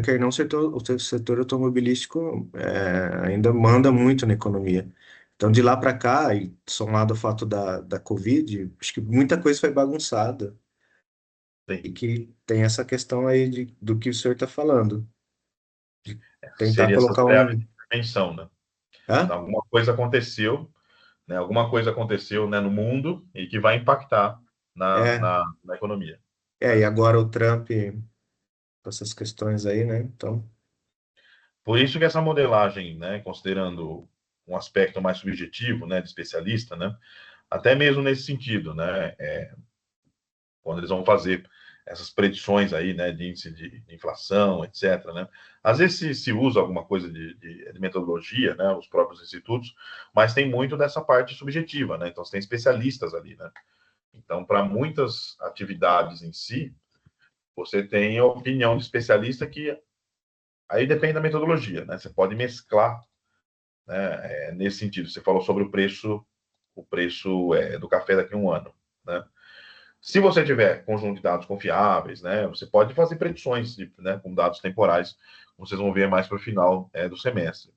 quer não, o setor automobilístico ainda manda muito na economia. Então, de lá para cá, e somado ao fato da Covid, acho que muita coisa foi bagunçada Sim. e que tem essa questão aí do que o senhor está falando, de tentar Seria essas colocar variáveis um. de intervenção, né? Hã? Então, alguma coisa aconteceu, né, no mundo e que vai impactar É, na economia, e né? agora o Trump, com essas questões aí, né? Então, Por isso que essa modelagem, né, considerando um aspecto mais subjetivo, né, de especialista, né, até mesmo nesse sentido, né, quando eles vão fazer essas predições aí, né, de índice de inflação, etc., né, às vezes se usa alguma coisa de metodologia, né, os próprios institutos, mas tem muito dessa parte subjetiva, né, então você tem especialistas ali, né, então para muitas atividades em si, você tem a opinião de especialista que aí depende da metodologia, né, você pode mesclar, né, nesse sentido, você falou sobre o preço do café daqui a um ano, né? Se você tiver conjunto de dados confiáveis, né, você pode fazer predições né, com dados temporais, como vocês vão ver mais para o final do semestre.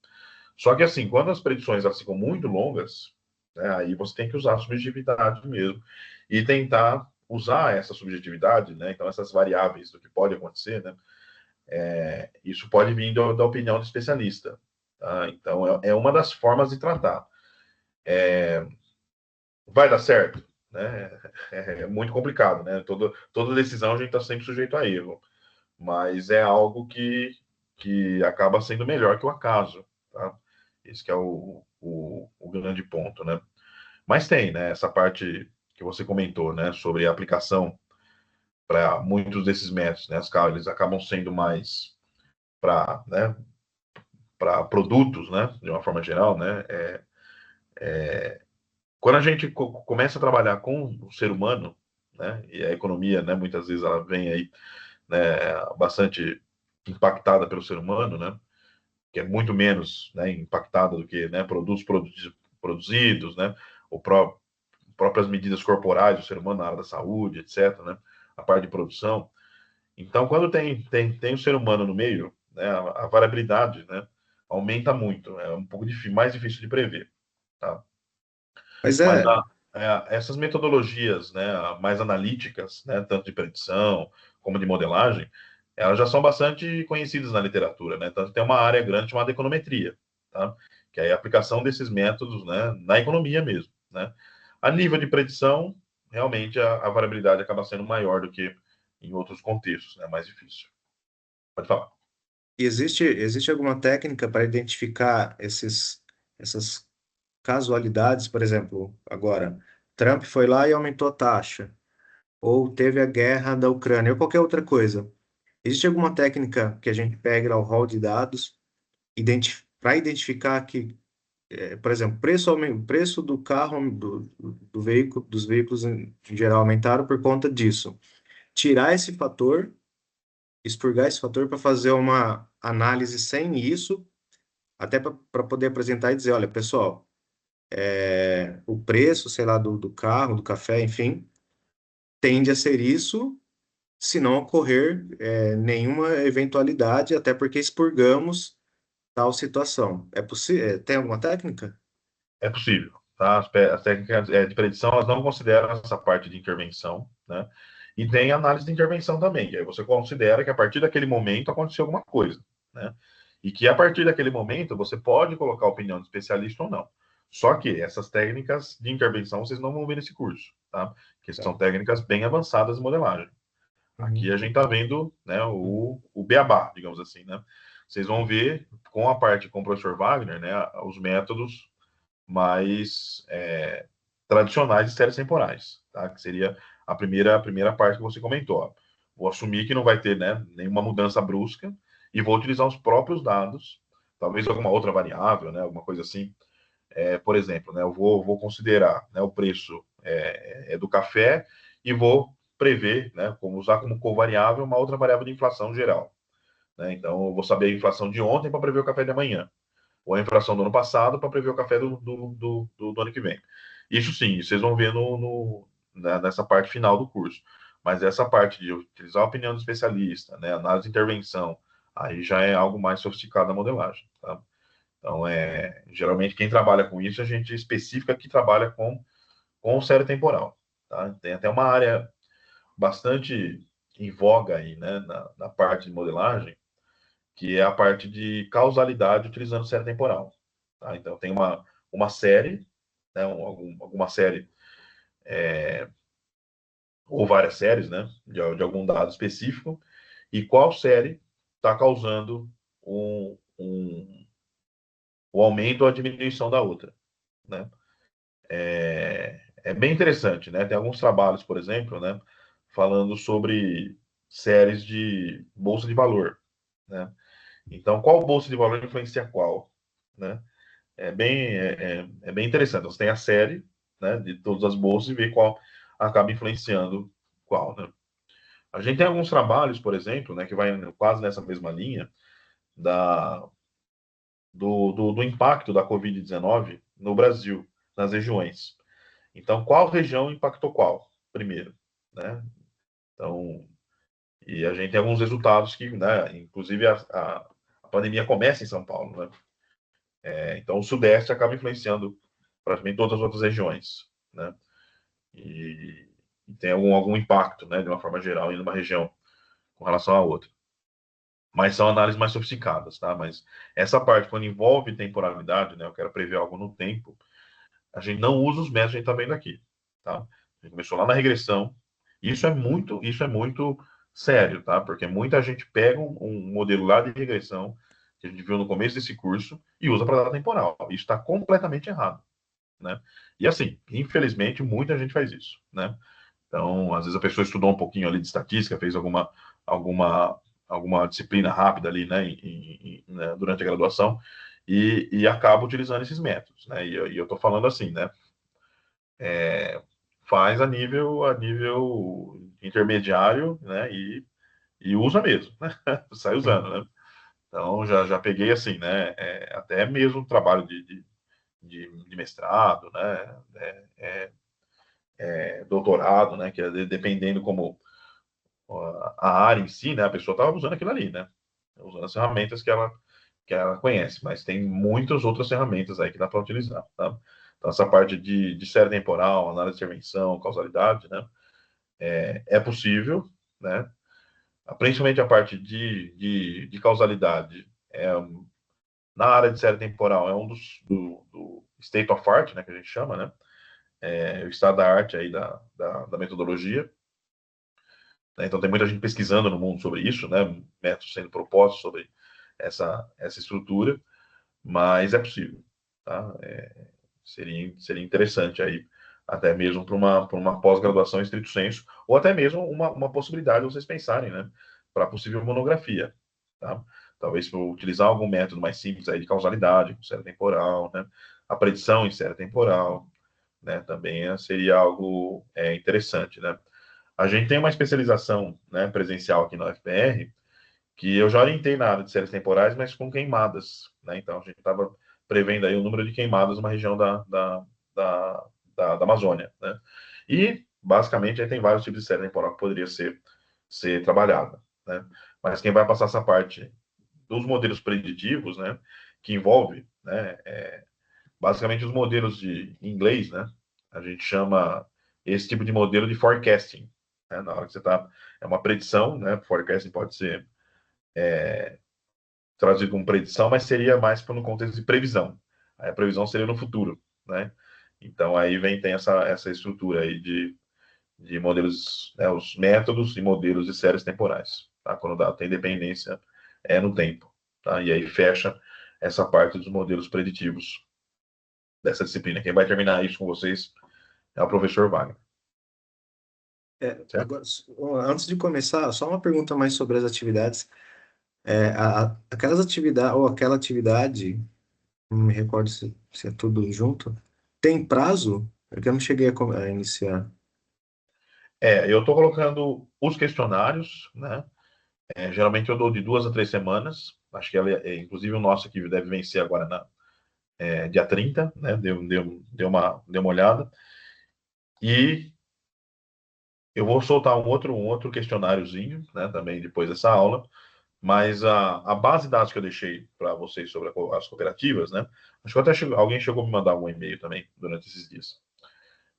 Só que assim, quando as predições elas ficam muito longas, né, aí você tem que usar a subjetividade mesmo e tentar usar essa subjetividade, né, então essas variáveis do que pode acontecer, né, isso pode vir da opinião do especialista. Tá? Então é uma das formas de tratar. Vai dar certo? Né? É muito complicado, né? Toda decisão a gente está sempre sujeito a erro, mas é algo que acaba sendo melhor que o acaso, tá? Esse que é o grande ponto, né? Mas tem, né? Essa parte que você comentou, né? Sobre a aplicação para muitos desses métodos, né? Eles acabam sendo mais para, né? Para produtos, né? De uma forma geral, né? Quando a gente começa a trabalhar com o ser humano, né? E a economia, né? Muitas vezes ela vem aí, né? Bastante impactada pelo ser humano, né? Que é muito menos, né, impactada do que, né, produzidos, né, o próprias medidas corporais do ser humano na área da saúde, etc., né, a parte de produção. Então, quando tem o ser humano no meio, né, a variabilidade, né, aumenta muito, é um pouco mais difícil de prever, tá? mas Mas essas metodologias, né, mais analíticas, né, tanto de predição como de modelagem, elas já são bastante conhecidas na literatura, né? Tanto que tem uma área grande chamada econometria, tá? Que é a aplicação desses métodos, né, na economia mesmo, né? A nível de predição, realmente a variabilidade acaba sendo maior do que em outros contextos, né? Mais difícil. Pode falar. existe alguma técnica para identificar essas casualidades? Por exemplo, agora, Trump foi lá e aumentou a taxa, ou teve a guerra da Ucrânia, ou qualquer outra coisa. Existe alguma técnica que a gente pegue lá o rol de dados para identificar que, por exemplo, preço do carro, do veículo, dos veículos em geral aumentaram por conta disso? Tirar esse fator, expurgar esse fator para fazer uma análise sem isso, até para poder apresentar e dizer, olha, pessoal, o preço, sei lá, do carro, do café, enfim, tende a ser isso se não ocorrer nenhuma eventualidade, até porque expurgamos tal situação. É possível? Tem alguma técnica? É possível, tá? As técnicas de predição, elas não consideram essa parte de intervenção, né? E tem análise de intervenção também, que aí você considera que a partir daquele momento aconteceu alguma coisa, né? E que a partir daquele momento você pode colocar a opinião de especialista ou não. Só que essas técnicas de intervenção vocês não vão ver nesse curso, tá? Que Tá. são técnicas bem avançadas de modelagem. Aqui Uhum. a gente está vendo, né, o beabá, digamos assim, né? Vocês vão ver com a parte com o professor Wagner, né, os métodos mais tradicionais de séries temporais, tá? Que seria a primeira parte que você comentou. Ó. Vou assumir que não vai ter, né, nenhuma mudança brusca e vou utilizar os próprios dados, talvez alguma outra variável, né, alguma coisa assim. Por exemplo, né, eu vou considerar, né, o preço do café e vou prever, né, como usar como covariável uma outra variável de inflação geral. Né? Então, eu vou saber a inflação de ontem para prever o café de amanhã ou a inflação do ano passado para prever o café do ano que vem. Isso sim, vocês vão ver nessa parte final do curso. Mas essa parte de utilizar a opinião do especialista, né, análise de intervenção, aí já é algo mais sofisticado na modelagem, tá? Então, geralmente quem trabalha com isso, a gente especifica que trabalha com série temporal, tá? Tem até uma área bastante em voga aí, né, na parte de modelagem, que é a parte de causalidade utilizando série temporal, tá? Então, tem uma série, né, alguma série, ou várias séries, né, de algum dado específico, e qual série está causando o aumento ou a diminuição da outra, né? É bem interessante, né? Tem alguns trabalhos, por exemplo, né, falando sobre séries de bolsa de valor, né? Então, qual bolsa de valor influencia qual, né? É bem interessante. Você tem a série, né, de todas as bolsas e vê qual acaba influenciando qual, né? A gente tem alguns trabalhos, por exemplo, né, que vai quase nessa mesma linha da, do impacto da Covid-19 no Brasil, nas regiões. Então, qual região impactou qual primeiro, né? Então, e a gente tem alguns resultados que, né, inclusive a pandemia começa em São Paulo, né? Então, o Sudeste acaba influenciando praticamente todas as outras regiões, né? E, e tem algum impacto, né, de uma forma geral, em uma região com relação à outra. Mas são análises mais sofisticadas, tá? Mas essa parte, quando envolve temporalidade, né, eu quero prever algo no tempo, a gente não usa os métodos que a gente está vendo aqui, tá? A gente começou lá na regressão. Isso é muito sério, tá? Porque muita gente pega um modelo lá de regressão que a gente viu no começo desse curso e usa para data temporal. Isso está completamente errado, né? E assim, infelizmente, muita gente faz isso, né? Então, às vezes a pessoa estudou um pouquinho ali de estatística, fez alguma, alguma disciplina rápida ali, né, né, durante a graduação, e acaba utilizando esses métodos, né? E eu estou falando assim, né? Faz a nível intermediário, né? E usa mesmo, né? Sai usando, né? Então, já peguei assim, né? Até mesmo trabalho de mestrado, né? Doutorado, né? Que dependendo como a área em si, né? A pessoa estava usando aquilo ali, né? Usando as ferramentas que ela conhece, mas tem muitas outras ferramentas aí que dá para utilizar, tá? Então, essa parte de série temporal, análise de intervenção, causalidade, né? É possível, né? Principalmente a parte de causalidade. Na área de série temporal, é um do state of art, né? Que a gente chama, né? O estado da arte aí da metodologia. Né? Então, tem muita gente pesquisando no mundo sobre isso, né? Métodos sendo propostos sobre essa estrutura, mas é possível, tá? Seria interessante aí, até mesmo para uma pós-graduação em estrito senso, ou até mesmo uma possibilidade de vocês pensarem, né? Para possível monografia, tá? Talvez por utilizar algum método mais simples aí de causalidade, com série temporal, né? A predição em série temporal, né? Também seria algo interessante, né? A gente tem uma especialização, né, presencial aqui na UFPR, que eu já orientei na área de séries temporais, mas com queimadas, né? Então a gente estava prevendo aí o número de queimadas numa região da, da Amazônia, né? E basicamente aí tem vários tipos de série temporal que poderia ser trabalhada, né? Mas quem vai passar essa parte dos modelos preditivos, né, que envolve, né, basicamente os modelos em inglês, né? A gente chama esse tipo de modelo de forecasting, né? Na hora que você está, é uma predição, né? Forecasting pode ser traduzido como predição, mas seria mais para no contexto de previsão. Aí a previsão seria no futuro, né? Então aí tem essa estrutura aí de modelos, né, os métodos e modelos de séries temporais, tá? Quando o dado tem dependência no tempo, tá? E aí fecha essa parte dos modelos preditivos dessa disciplina. Quem vai terminar isso com vocês é o professor Wagner, certo? Agora, antes de começar, só uma pergunta mais sobre as atividades. Aquelas atividades, ou aquela atividade, não me recordo se é tudo junto, tem prazo? Porque eu não cheguei a iniciar. Eu estou colocando os questionários, né? Geralmente eu dou de 2 a 3 semanas. Acho que inclusive o nosso aqui deve vencer agora dia 30, né? Deu uma olhada. E eu vou soltar um outro questionáriozinho, né? Também depois dessa aula, Mas a base de dados que eu deixei para vocês sobre as cooperativas, né? Acho que até alguém chegou a me mandar um e-mail também durante esses dias.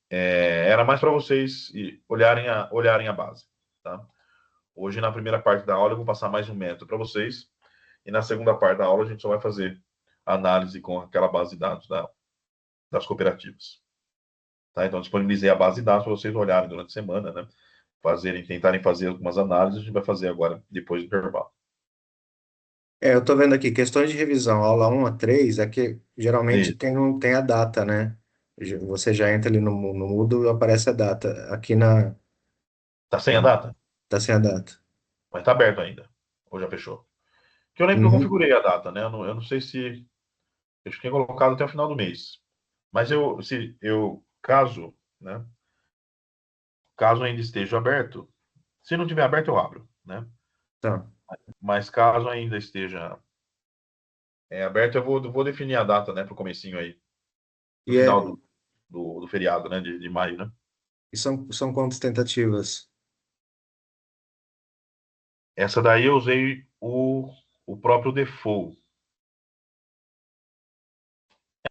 Era mais para vocês olharem a base, tá? Hoje, na primeira parte da aula, eu vou passar mais um método para vocês. E na segunda parte da aula, a gente só vai fazer análise com aquela base de dados das cooperativas. Tá? Então, disponibilizei a base de dados para vocês olharem durante a semana, né? Tentarem fazer algumas análises. A gente vai fazer agora, depois do intervalo. Eu tô vendo aqui, questões de revisão, aula 1 a 3, é que geralmente E tem a data, né? Você já entra ali no Moodle e aparece a data. Aqui tá sem a data? tá sem a data. Mas tá aberto ainda. Ou já fechou? Porque eu lembro que eu Uhum. configurei a data, né? Eu não sei se. Eu tinha colocado até o final do mês. Mas caso, né? Caso ainda esteja aberto, se não tiver aberto, eu abro, né? Tá. Mas caso ainda esteja aberto, eu vou definir a data, né? Para o comecinho aí, no E, final é, do feriado, né? De maio, né? e são quantas tentativas? Essa daí eu usei o próprio default.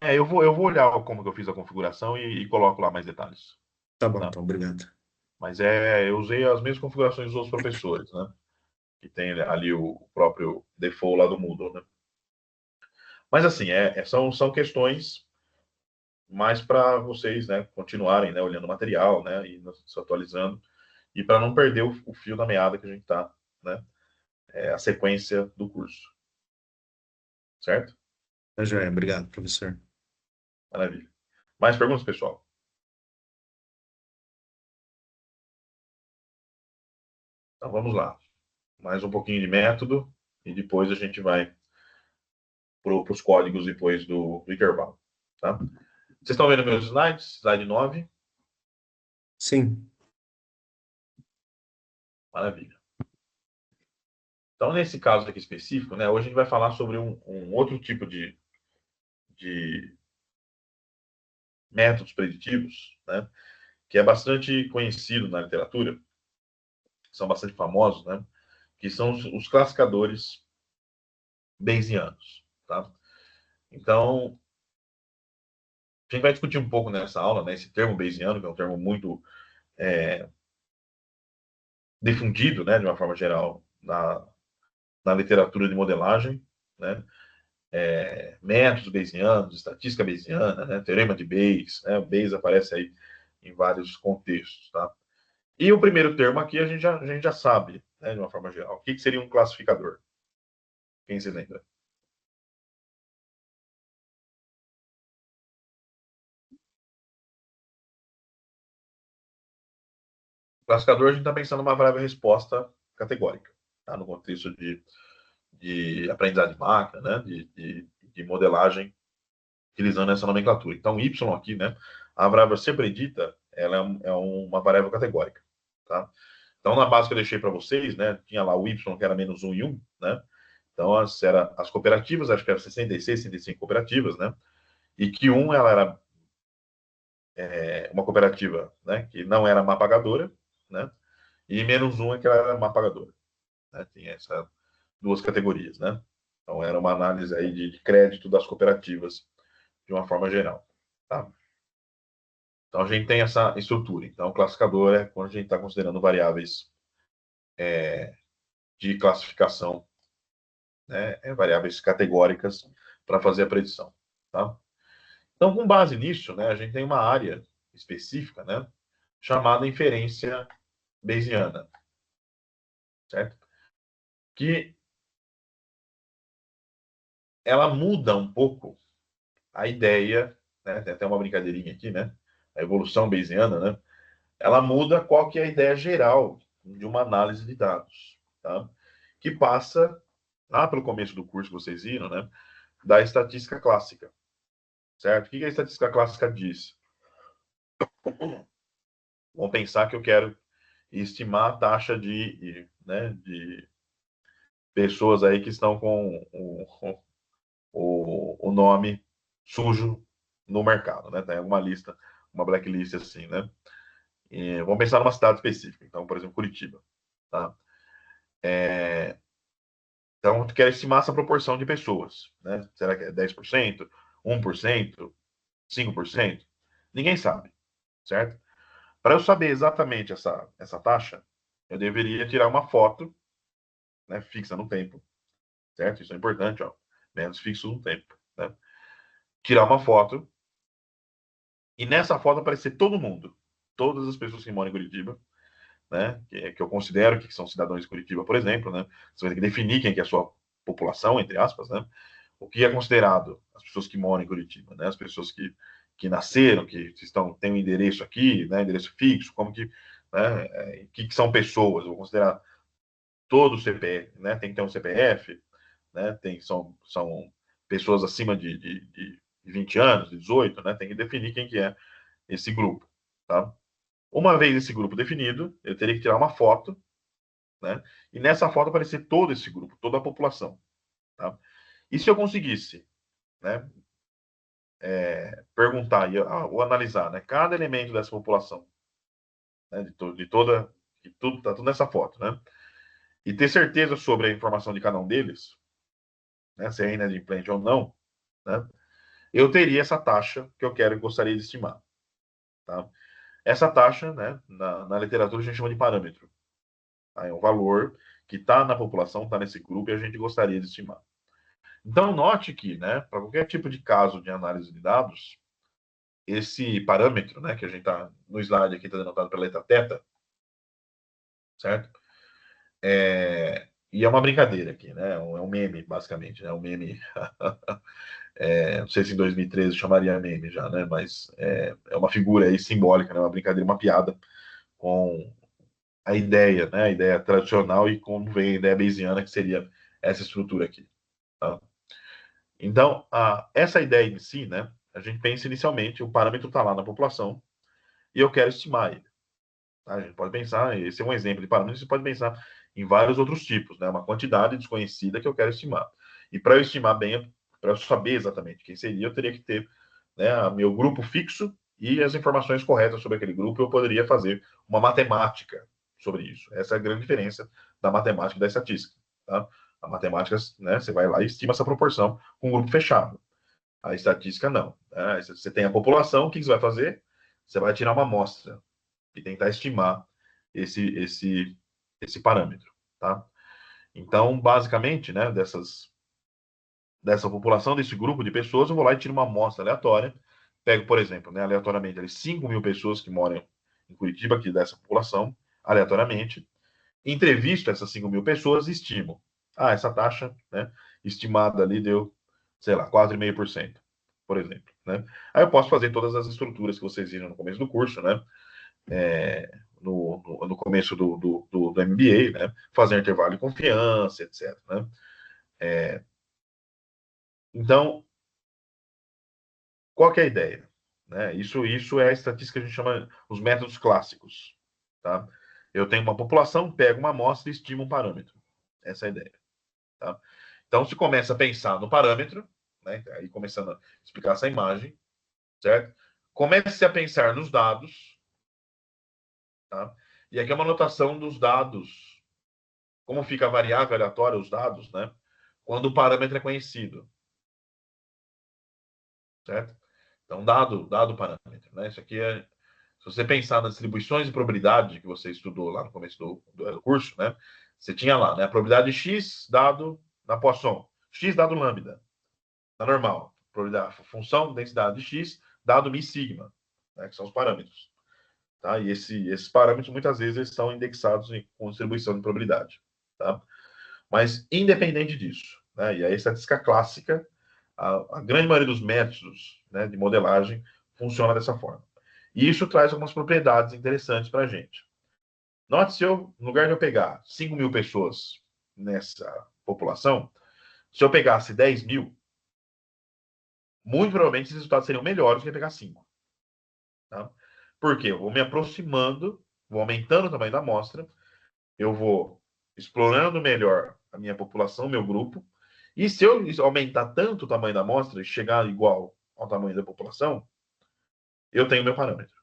Eu vou olhar como que eu fiz a configuração e coloco lá mais detalhes. Tá bom, Né? então, obrigado. Mas eu usei as mesmas configurações dos outros professores, né? Que tem ali o próprio default lá do Moodle, né? Mas assim, são questões mais para vocês, né, continuarem, né, olhando o material, né, e se atualizando, e para não perder o fio da meada que a gente está, né, a sequência do curso, certo? Tá joia, obrigado, professor. Maravilha. Mais perguntas, pessoal? Então vamos lá. Mais um pouquinho de método e depois a gente vai para os códigos depois do intervalo, tá? Vocês estão vendo meus slides? Slide 9. Sim, Maravilha. Então, nesse caso aqui específico, né, hoje a gente vai falar sobre um outro tipo de métodos preditivos, né, que é bastante conhecido na literatura, são bastante famosos, né, que são os classificadores Bayesianos. Tá? Então, a gente vai discutir um pouco nessa aula, né, esse termo Bayesiano, que é um termo muito difundido, né, de uma forma geral, na literatura de modelagem, né, métodos Bayesianos, estatística Bayesiana, né, teorema de Bayes, né, Bayes aparece aí em vários contextos, tá? E o primeiro termo aqui a gente já sabe, né, de uma forma geral. O que seria um classificador? Quem se lembra? Classificador, a gente está pensando numa variável resposta categórica, tá? No contexto de aprendizagem de máquina, né? De modelagem, utilizando essa nomenclatura. Então, Y aqui, né? A variável ser predita, ela é uma variável categórica, tá? Então, na base que eu deixei para vocês, né? Tinha lá o Y, que era menos 1 e 1, né? Então, as cooperativas, acho que eram 66, 65 cooperativas, né? E que ela era uma cooperativa, né? Que não era má pagadora, né? E menos 1 é que ela era má pagadora. Né? Tinha essas duas categorias, né? Então, era uma análise aí de crédito das cooperativas de uma forma geral, tá? Então, a gente tem essa estrutura. Então, o classificador é quando a gente está considerando variáveis de classificação, né? Variáveis categóricas para fazer a predição, tá? Então, com base nisso, né, a gente tem uma área específica, né, chamada inferência Bayesiana, certo? Que ela muda um pouco a ideia, né? Tem até uma brincadeirinha aqui, né? A evolução bayesiana, né? Ela muda qual que é a ideia geral de uma análise de dados, tá? Que passa lá pelo começo do curso que vocês viram, né? Da estatística clássica, certo? O que a estatística clássica diz? Vamos pensar que eu quero estimar a taxa né, de pessoas aí que estão com o nome sujo no mercado, né? Tem alguma lista, uma blacklist assim, né? Vamos pensar numa cidade específica, então, por exemplo, Curitiba. Tá? Então, eu quero estimar essa proporção de pessoas, né? Será que é 10%, 1%, 5%? Ninguém sabe, certo? Para eu saber exatamente essa taxa, eu deveria tirar uma foto, né, fixa no tempo, certo? Isso é importante, ó. Menos fixo no tempo, né? Tirar uma foto e nessa foto aparecer todo mundo, todas as pessoas que moram em Curitiba, né? Que eu considero que são cidadãos de Curitiba, por exemplo, né? Você vai ter que definir quem que é a sua população, entre aspas, né? O que é considerado as pessoas que moram em Curitiba, né? As pessoas que nasceram, que estão, têm um endereço aqui, né? Endereço fixo, como que, né? Que são pessoas? Eu vou considerar todo o CPF, né? Tem que ter um CPF, né? São pessoas acima de 20 anos, de 18, né? Tem que definir quem que é esse grupo, tá? Uma vez esse grupo definido, eu teria que tirar uma foto, né? E nessa foto aparecer todo esse grupo, toda a população, tá? E se eu conseguisse, né, perguntar ou analisar, né, cada elemento dessa população, né, de toda, de tudo, tá tudo nessa foto, né? E ter certeza sobre a informação de cada um deles, né, se é inadimplente ou não, né? Eu teria essa taxa que eu quero e gostaria de estimar, tá? Essa taxa, né, na literatura a gente chama de parâmetro. Tá? É um valor que está na população, está nesse grupo e a gente gostaria de estimar. Então, note que, né, para qualquer tipo de caso de análise de dados, esse parâmetro, né, que a gente está no slide aqui, está denotado pela letra θ, certo? E é uma brincadeira aqui, né? É um meme, basicamente, né? Um meme. Não sei se em 2013 chamaria meme já, né? Mas é uma figura aí simbólica, né? Uma brincadeira, uma piada com a ideia, né? A ideia tradicional e como vem a ideia bayesiana, que seria essa estrutura aqui. Tá? Então, essa ideia em si, né? A gente pensa inicialmente, o parâmetro está lá na população e eu quero estimar ele. Tá? A gente pode pensar, esse é um exemplo de parâmetro, você pode pensar em vários outros tipos, né? Uma quantidade desconhecida que eu quero estimar. E para eu estimar bem, para eu saber exatamente quem seria, eu teria que ter, né, meu grupo fixo e as informações corretas sobre aquele grupo. Eu poderia fazer uma matemática sobre isso. Essa é a grande diferença da matemática e da estatística. Tá? A matemática, né, você vai lá e estima essa proporção com um grupo fechado. A estatística, não. Né? Você tem a população, o que você vai fazer? Você vai tirar uma amostra e tentar estimar esse parâmetro, tá? Então, basicamente, né, dessa população, desse grupo de pessoas, eu vou lá e tiro uma amostra aleatória, pego, por exemplo, né, aleatoriamente, ali, 5 mil pessoas que moram em Curitiba, aqui dessa população, aleatoriamente, entrevisto essas 5 mil pessoas e estimo. Essa taxa, né, estimada ali deu, sei lá, 4,5%, por exemplo, né? Aí eu posso fazer todas as estruturas que vocês viram no começo do curso, né? No começo do MBA, né? Fazer intervalo de confiança, etc. Né? Então, qual que é a ideia? Né? Isso é a estatística que a gente chama os métodos clássicos. Tá? Eu tenho uma população, pego uma amostra e estimo um parâmetro. Essa é a ideia. Tá? Então, se começa a pensar no parâmetro, né? Aí começando a explicar essa imagem, certo? Comece a pensar nos dados, tá? E aqui é uma anotação dos dados, como fica a variável aleatória, os dados, né? Quando o parâmetro é conhecido, certo? Então, dado o parâmetro, né? Isso aqui é, se você pensar nas distribuições de probabilidade que você estudou lá no começo do curso, né? Você tinha lá, né? A probabilidade X dado na Poisson, X dado lambda, na normal, probabilidade, função densidade de X dado mi sigma, né? Que são os parâmetros, tá? E esses parâmetros muitas vezes eles são indexados com distribuição de probabilidade, tá? Mas independente disso, né? E a estatística clássica, a grande maioria dos métodos, né, de modelagem funciona dessa forma. E isso traz algumas propriedades interessantes para a gente. Note se eu, no lugar de eu pegar 5 mil pessoas nessa população, se eu pegasse 10 mil, muito provavelmente esses resultados seriam melhores do que pegar 5. Tá? Porque eu vou me aproximando, vou aumentando o tamanho da amostra, eu vou explorando melhor a minha população, meu grupo, e se eu aumentar tanto o tamanho da amostra e chegar igual ao tamanho da população, eu tenho meu parâmetro,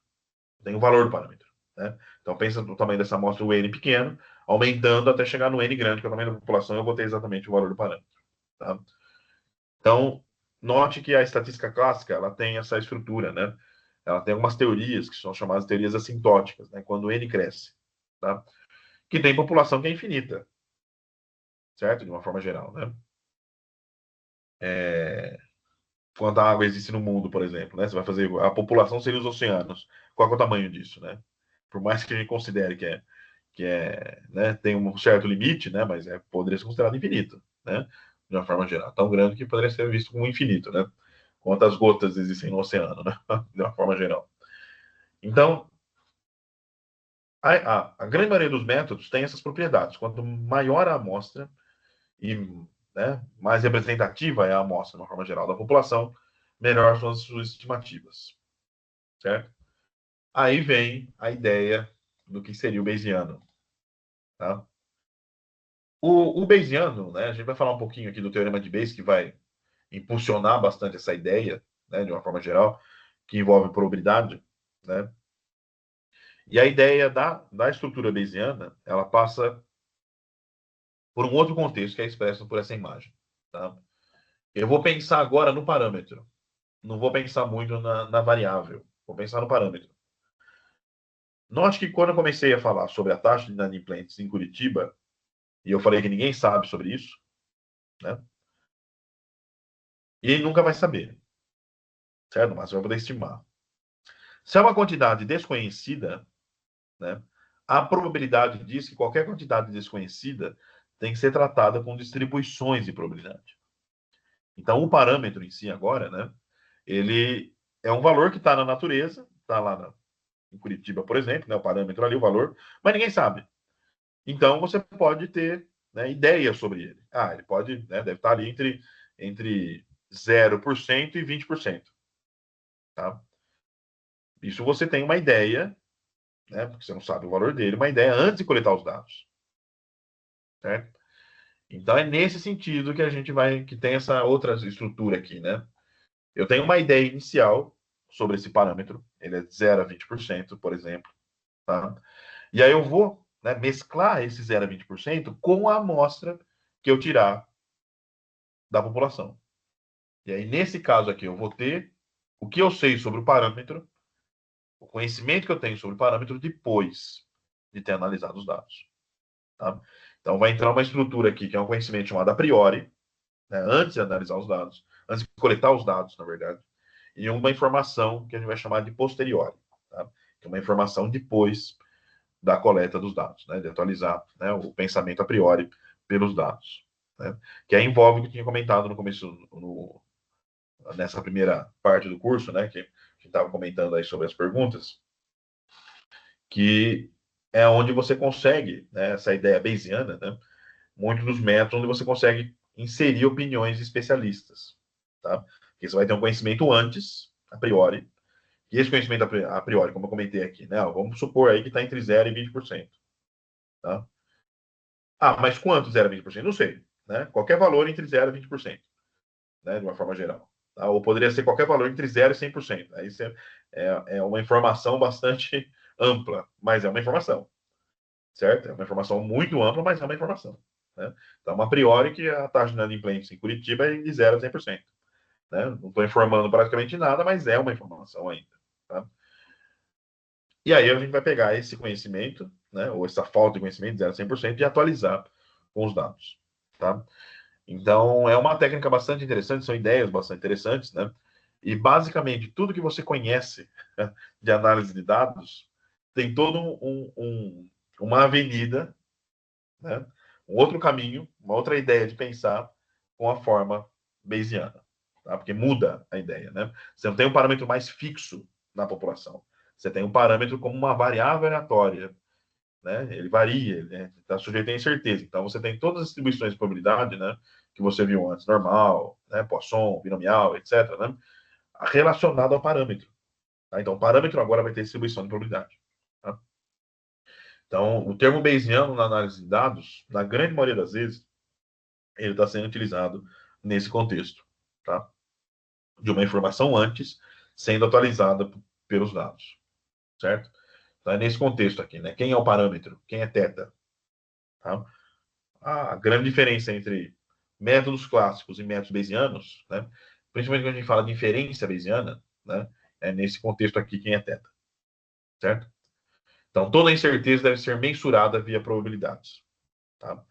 tenho o valor do parâmetro. Né? Então, pensa no tamanho dessa amostra, o N pequeno, aumentando até chegar no N grande, que é o tamanho da população, eu botei exatamente o valor do parâmetro. Tá? Então, note que a estatística clássica ela tem essa estrutura, né? Ela tem algumas teorias que são chamadas de teorias assintóticas, né? Quando o N cresce, tá? Que tem população que é infinita, certo? De uma forma geral, né? Quanta água existe no mundo, por exemplo, né? Você vai fazer a população seria os oceanos. Qual é o tamanho disso, né? Por mais que a gente considere né, tem um certo limite, né? Mas poderia ser considerado infinito, né? De uma forma geral, tão grande que poderia ser visto como infinito, né? Quantas gotas existem no oceano, né? De uma forma geral. Então, a grande maioria dos métodos tem essas propriedades. Quanto maior a amostra e, né, mais representativa é a amostra, de uma forma geral, da população, melhor são as suas estimativas, certo? Aí vem a ideia do que seria o Bayesiano, tá? O Bayesiano, né, a gente vai falar um pouquinho aqui do teorema de Bayes, que vai impulsionar bastante essa ideia, né, de uma forma geral, que envolve probabilidade, né? E a ideia da estrutura bayesiana, ela passa por um outro contexto que é expresso por essa imagem, tá? Eu vou pensar agora no parâmetro, não vou pensar muito na variável, vou pensar no parâmetro. Note que quando eu comecei a falar sobre a taxa de inadimplentes em Curitiba, e eu falei que ninguém sabe sobre isso, né? E ele nunca vai saber, certo? Mas vai poder estimar. Se é uma quantidade desconhecida, né? A probabilidade diz que qualquer quantidade desconhecida tem que ser tratada com distribuições de probabilidade. Então, o parâmetro em si agora, né? Ele é um valor que está na natureza, está lá em Curitiba, por exemplo, né? O parâmetro ali, o valor, mas ninguém sabe. Então, você pode ter, né, ideia sobre ele. Ah, ele pode, né, deve estar ali entre 0% e 20%. Tá? Isso você tem uma ideia, né, porque você não sabe o valor dele, uma ideia antes de coletar os dados. Certo? Então, é nesse sentido que a gente vai, que tem essa outra estrutura aqui, né? Eu tenho uma ideia inicial sobre esse parâmetro, ele é de 0 a 20%, por exemplo. Tá? E aí eu vou, né, mesclar esse 0 a 20% com a amostra que eu tirar da população. E aí, nesse caso aqui, eu vou ter o que eu sei sobre o parâmetro, o conhecimento que eu tenho sobre o parâmetro depois de ter analisado os dados. Tá? Então, vai entrar uma estrutura aqui, que é um conhecimento chamado a priori, né, antes de analisar os dados, antes de coletar os dados, na verdade, e uma informação que a gente vai chamar de posteriori, tá? Que é uma informação depois da coleta dos dados, né, de atualizar, né, o pensamento a priori pelos dados, né, que aí envolve o que eu tinha comentado no começo, nessa primeira parte do curso, né, que a gente estava comentando aí sobre as perguntas, que é onde você consegue, né, essa ideia bayesiana, né, muitos dos métodos onde você consegue inserir opiniões de especialistas, tá? Porque você vai ter um conhecimento antes, a priori, e esse conhecimento a priori, como eu comentei aqui, né, vamos supor aí que está entre 0 e 20%, tá? Ah, mas quanto 0 a 20%? Não sei, né? Qualquer valor entre 0 e 20%, né, de uma forma geral. Tá? Ou poderia ser qualquer valor entre 0 e 100%. Aí é uma informação bastante ampla, mas é uma informação, certo? É uma informação muito ampla, mas é uma informação. Né? Então, a priori, que a taxa de inadimplência em Curitiba é de 0 a 100%. Né? Não estou informando praticamente nada, mas é uma informação ainda. Tá? E aí a gente vai pegar esse conhecimento, né, ou essa falta de conhecimento de 0 a 100% e atualizar com os dados. Tá? Então, é uma técnica bastante interessante, são ideias bastante interessantes, né? E, basicamente, tudo que você conhece de análise de dados tem todo uma avenida, né? Um outro caminho, uma outra ideia de pensar com a forma bayesiana, tá? Porque muda a ideia, né? Você não tem um parâmetro mais fixo na população. Você tem um parâmetro como uma variável aleatória, né? Ele varia, ele está sujeito a incerteza. Então, você tem todas as distribuições de probabilidade, né? Que você viu antes, normal, né? Poisson, binomial, etc., né? Relacionado ao parâmetro. Tá? Então, o parâmetro agora vai ter distribuição de probabilidade. Tá? Então, o termo Bayesiano na análise de dados, na grande maioria das vezes, ele está sendo utilizado nesse contexto, tá? De uma informação antes sendo atualizada pelos dados, certo? Então, é nesse contexto aqui, né? Quem é o parâmetro? Quem é θ? Tá? A grande diferença entre métodos clássicos e métodos bayesianos, né, principalmente quando a gente fala de inferência bayesiana, né, é nesse contexto aqui quem é teta, certo? Então, toda incerteza deve ser mensurada via probabilidades. Tá?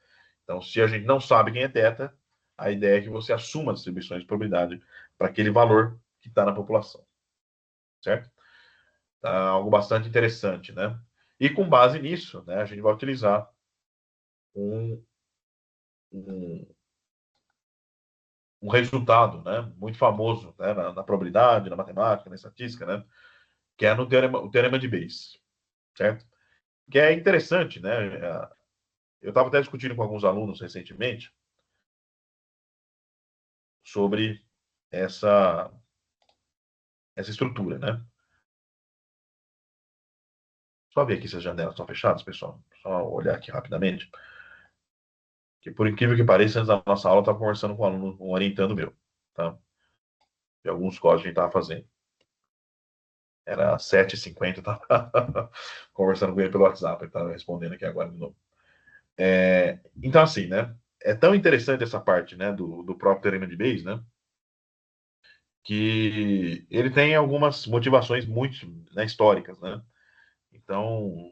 Então, se a gente não sabe quem é teta, a ideia é que você assuma as distribuições de probabilidade para aquele valor que está na população, certo? Tá algo bastante interessante, né? E com base nisso, né, a gente vai utilizar um, um, um resultado, né, muito famoso, né, na probabilidade, na matemática, na estatística, né, que é no teorema, o teorema de Bayes, certo? Que é interessante, né? Eu estava até discutindo com alguns alunos recentemente sobre essa essa estrutura, né? Só ver aqui se as janelas estão fechadas, pessoal. Só olhar aqui rapidamente. Que por incrível que pareça, antes da nossa aula, eu estava conversando com um aluno, um orientando meu, tá? De alguns códigos que a gente estava fazendo. Era 7h50, eu estava conversando com ele pelo WhatsApp, ele estava respondendo aqui agora de novo. Então, assim, né? É tão interessante essa parte, né, do próprio teorema de Bayes, né? Que ele tem algumas motivações muito, né, históricas, né? Então,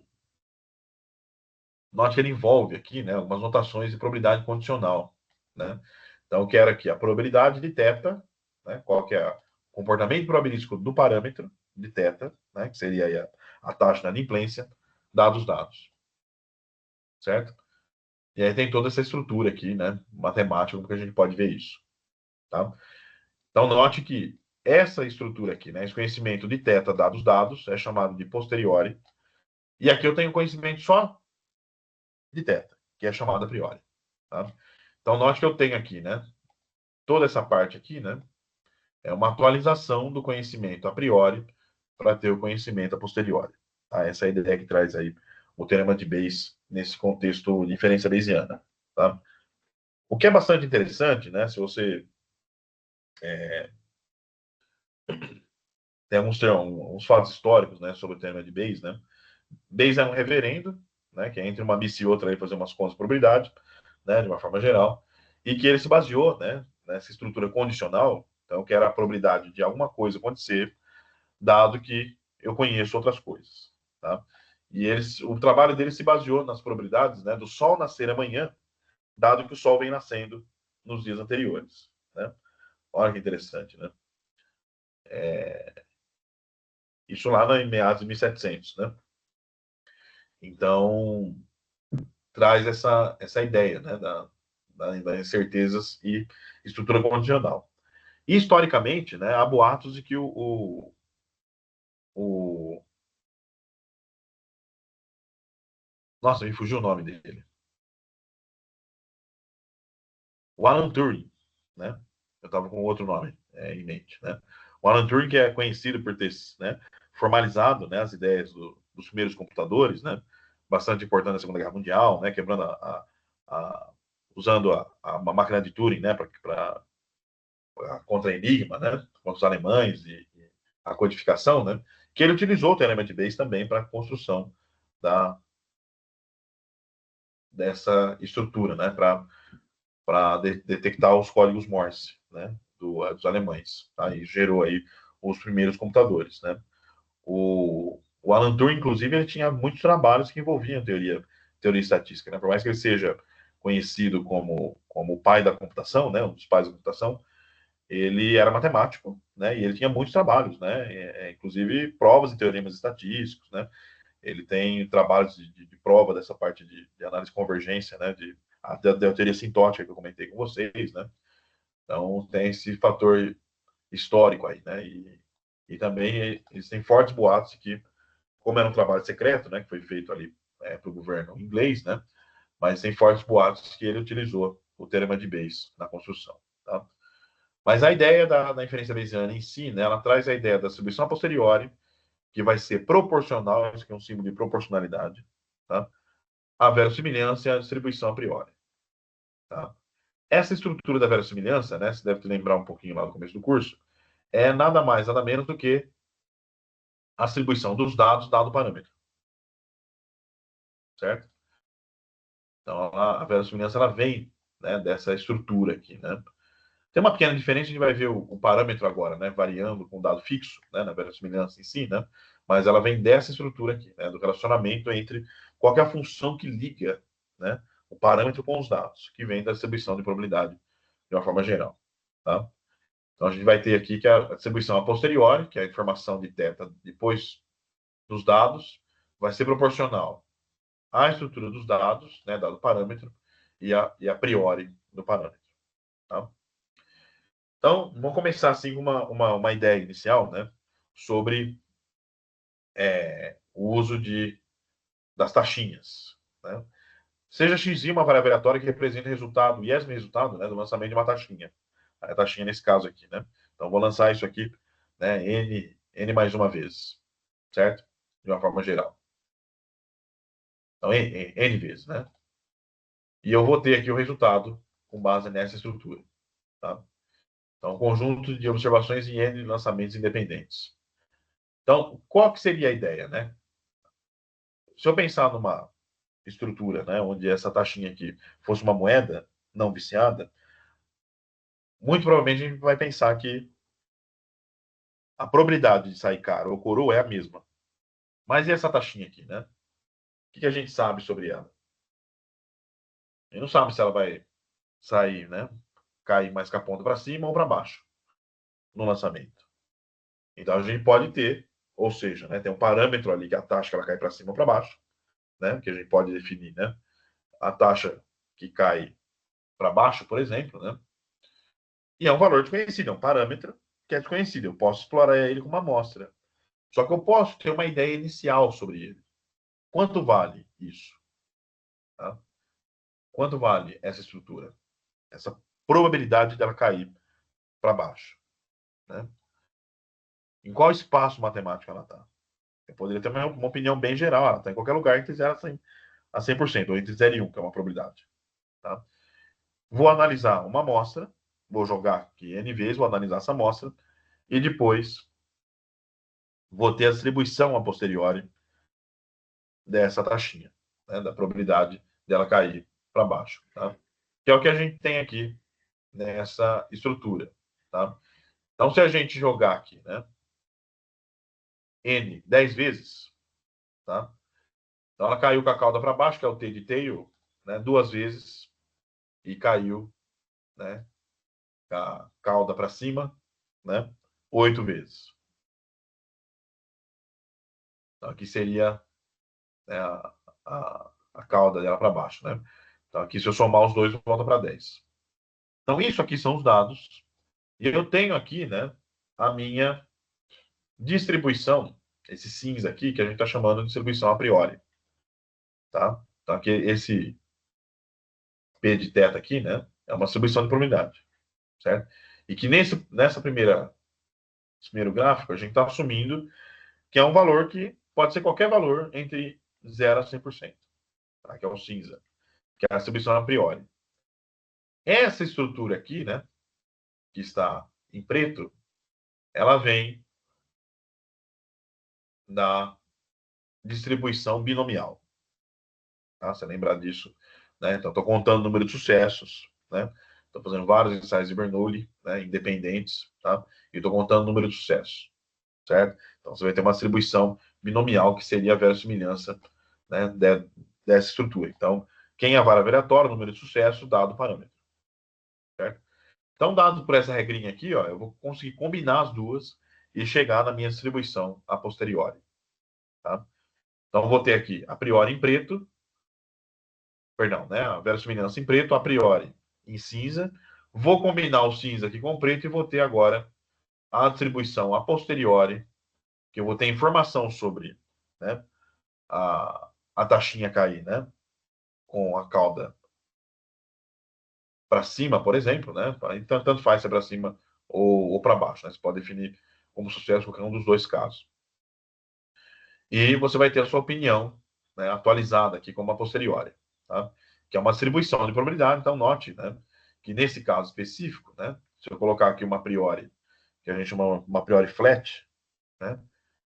note que ele envolve aqui, né, algumas notações de probabilidade condicional, né? Então, eu quero aqui a probabilidade de θ, né, qual que é o comportamento probabilístico do parâmetro de θ, né, que seria aí a taxa de inadimplência, dados os dados, certo? E aí tem toda essa estrutura aqui, né, matemática, como que a gente pode ver isso, tá? Então, note que essa estrutura aqui, né, esse conhecimento de θ dados os dados, é chamado de posteriori, e aqui eu tenho conhecimento só de θ, que é chamado a priori, tá? Então, note que eu tenho aqui, né, toda essa parte aqui, né, é uma atualização do conhecimento a priori para ter o conhecimento a posteriori. Tá? Essa é a ideia que traz aí o teorema de Bayes nesse contexto de inferência bayesiana. Tá? O que é bastante interessante, né, se você tem uns fatos históricos, né, sobre o teorema de Bayes, né? Bayes é um reverendo, né, que é entre uma missa e outra aí fazer umas contas de probabilidade, né, de uma forma geral, e que ele se baseou, né, nessa estrutura condicional, então que era a probabilidade de alguma coisa acontecer, dado que eu conheço outras coisas, tá? E eles, o trabalho dele se baseou nas probabilidades, né, do Sol nascer amanhã, dado que o Sol vem nascendo nos dias anteriores, né? Olha que interessante, né? Isso lá em meados de 1700, né? Então, traz essa ideia, né, das incertezas e estrutura condicional. E, historicamente, né, há boatos de que o... Nossa, me fugiu o nome dele. O Alan Turing, né? Eu estava com outro nome em mente, né? O Alan Turing, que é conhecido por ter, né, formalizado, né, as ideias dos primeiros computadores, né? Bastante importante na Segunda Guerra Mundial, né? Quebrando usando uma máquina de Turing, né? Para contra Enigma, né? Contra os alemães e a codificação, né? Que ele utilizou o teorema de Bayes também para a construção da, dessa estrutura, né? Para detectar os códigos Morse, né, dos alemães. Tá? E gerou aí os primeiros computadores, né? O Alan Turing, inclusive, ele tinha muitos trabalhos que envolviam teoria estatística, né? Por mais que ele seja conhecido como o pai da computação, né, um dos pais da computação, ele era matemático, né, e ele tinha muitos trabalhos, né, inclusive provas e teoremas estatísticos, né, ele tem trabalhos de prova dessa parte de análise de convergência, né, da teoria sintótica que eu comentei com vocês, né? Então tem esse fator histórico aí, né? E também existem fortes boatos que, como era um trabalho secreto, né, que foi feito ali para o governo inglês, né? Mas tem fortes boatos que ele utilizou o teorema de Bayes na construção, tá? Mas a ideia da inferência bayesiana em si, né, ela traz a ideia da distribuição a posteriori, que vai ser proporcional, isso que é um símbolo de proporcionalidade, tá? A verossimilhança e a distribuição a priori. Tá? Essa estrutura da verossimilhança, né, você deve te lembrar um pouquinho lá do começo do curso, é nada mais, nada menos do que a distribuição dos dados dado o parâmetro, certo? Então, a verossimilhança ela vem, né, dessa estrutura aqui, né? Tem uma pequena diferença, a gente vai ver o parâmetro agora, né, variando com dado fixo, né, na verossimilhança em si, né? Mas ela vem dessa estrutura aqui, né, do relacionamento entre qual que é a função que liga, né, o parâmetro com os dados, que vem da distribuição de probabilidade de uma forma geral, tá? Então a gente vai ter aqui que a distribuição a posteriori, que é a informação de θ depois dos dados, vai ser proporcional à estrutura dos dados, né, dado o parâmetro, e a priori do parâmetro. Tá? Então, vamos começar assim com uma ideia inicial, né, sobre o uso das taxinhas. Né? Seja xi uma variável aleatória que representa o resultado, e esse resultado, né, do lançamento de uma taxinha. A taxinha nesse caso aqui, né? Então, vou lançar isso aqui, né, n mais uma vez, certo? De uma forma geral. Então, n vezes, né? E eu vou ter aqui o resultado com base nessa estrutura, tá? Então, um conjunto de observações em n lançamentos independentes. Então, qual que seria a ideia, né? Se eu pensar numa estrutura, né, onde essa taxinha aqui fosse uma moeda não viciada, muito provavelmente a gente vai pensar que a probabilidade de sair caro ou coroa é a mesma. Mas e essa taxinha aqui, né? O que a gente sabe sobre ela? A gente não sabe se ela vai sair, né? Cair mais com a ponta para cima ou para baixo no lançamento. Então a gente pode ter, ou seja, né, tem um parâmetro ali que é a taxa que ela cai para cima ou para baixo, né? Que a gente pode definir, né? A taxa que cai para baixo, por exemplo, né? E é um valor desconhecido, é um parâmetro que é desconhecido. Eu posso explorar ele com uma amostra. Só que eu posso ter uma ideia inicial sobre ele. Quanto vale isso? Tá? Quanto vale essa estrutura? Essa probabilidade dela cair para baixo. Né? Em qual espaço matemático ela está? Eu poderia ter uma opinião bem geral. Ela está em qualquer lugar entre 0 a 100%, ou entre 0 e 1, que é uma probabilidade. Tá? Vou analisar uma amostra, vou jogar aqui N vezes, vou analisar essa amostra, e depois vou ter a distribuição a posteriori dessa taxinha, né, da probabilidade dela cair para baixo. Tá? Que é o que a gente tem aqui nessa estrutura. Tá? Então, se a gente jogar aqui, né, N 10 vezes, tá? Então ela caiu com a cauda para baixo, que é o T de tail, né, duas vezes, e caiu, né, com a cauda para cima, né, 8 vezes. Então aqui seria, né, a cauda dela para baixo, né? Então aqui, se eu somar os dois, volta para 10. Então isso aqui são os dados. E eu tenho aqui, né, a minha distribuição, esse cinza aqui, que a gente está chamando de distribuição a priori. Tá? Então aqui, esse P de θ aqui, né, é uma distribuição de probabilidade. Certo? E que nesse primeiro gráfico, a gente está assumindo que é um valor que pode ser qualquer valor entre 0 a 100%, tá? Que é o cinza, que é a distribuição a priori. Essa estrutura aqui, né, que está em preto, ela vem da distribuição binomial. Tá? Você lembra disso? Né? Então, estou contando o número de sucessos, né? Estou fazendo vários ensaios de Bernoulli, né, independentes, tá? E estou contando o número de sucessos, certo? Então, você vai ter uma distribuição binomial, que seria a verossimilhança, né, dessa estrutura. Então, quem é a vara variatória, o número de sucesso, dado o parâmetro, certo? Então, dado por essa regrinha aqui, ó, eu vou conseguir combinar as duas e chegar na minha distribuição a posteriori, tá? Então, eu vou ter aqui, a priori em preto, perdão, né, a verossimilhança em preto, a priori em cinza. Vou combinar o cinza aqui com o preto e vou ter agora a distribuição a posteriori, que eu vou ter informação sobre, né, a taxinha cair, né, com a cauda para cima, por exemplo, né, então tanto faz se é para cima ou para baixo, né, você pode definir como sucesso qualquer um dos dois casos. E você vai ter a sua opinião, né, atualizada aqui como a posteriori, tá? Que é uma distribuição de probabilidade. Então note, né, que nesse caso específico, né, se eu colocar aqui uma priori, que a gente chama uma priori flat, né,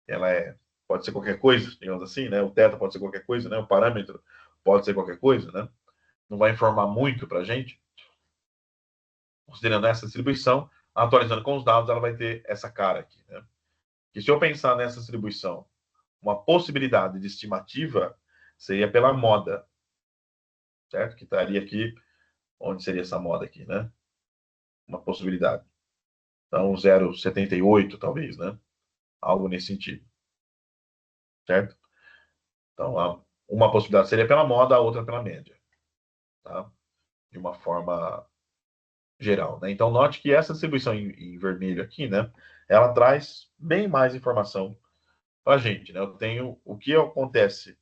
ela pode ser qualquer coisa, digamos assim, né, o θ pode ser qualquer coisa, né, o parâmetro pode ser qualquer coisa, né. não vai informar muito para a gente, considerando essa distribuição, atualizando com os dados, ela vai ter essa cara aqui, né? E se eu pensar nessa distribuição, uma possibilidade de estimativa seria pela moda, certo? Que estaria aqui, onde seria essa moda aqui, né? Uma possibilidade. Então, 0,78 talvez, né? Algo nesse sentido, certo? Então, uma possibilidade seria pela moda, a outra pela média, tá? De uma forma geral, né? Então, note que essa distribuição em vermelho aqui, né? Ela traz bem mais informação para a gente, né? Eu tenho o que acontece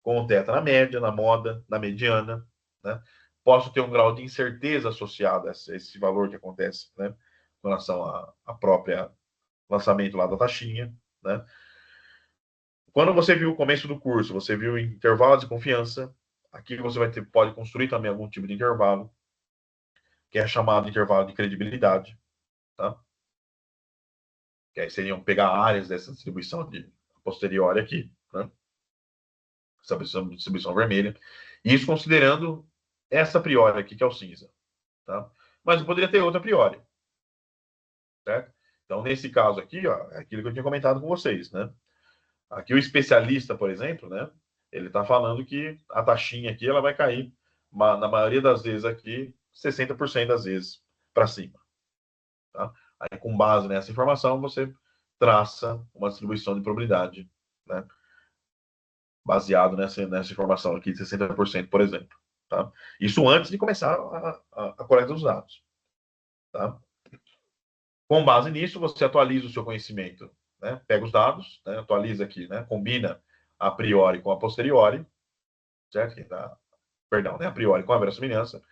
com o teta na média, na moda, na mediana, né? Posso ter um grau de incerteza associado a esse valor que acontece, né? Com relação à própria lançamento lá da taxinha, né? Quando você viu o começo do curso, você viu intervalo de confiança. Aqui você pode construir também algum tipo de intervalo, que é chamado de intervalo de credibilidade, tá? Que aí seriam pegar áreas dessa distribuição de posterior aqui, né? Essa distribuição vermelha. Isso considerando essa priori aqui, que é o cinza, tá? Mas eu poderia ter outra priori, certo? Então, nesse caso aqui, ó, é aquilo que eu tinha comentado com vocês, né? Aqui o especialista, por exemplo, né? Ele está falando que a taxinha aqui ela vai cair, na maioria das vezes aqui, 60% das vezes para cima. Tá? Aí, com base nessa informação, você traça uma distribuição de probabilidade, né? Baseado nessa informação aqui de 60%, por exemplo. Tá? Isso antes de começar a coleta dos dados. Tá? Com base nisso, você atualiza o seu conhecimento. Né? Pega os dados, né? Atualiza aqui, né? Combina a priori com a posteriori, certo? Perdão, né? A priori com a verossimilhança.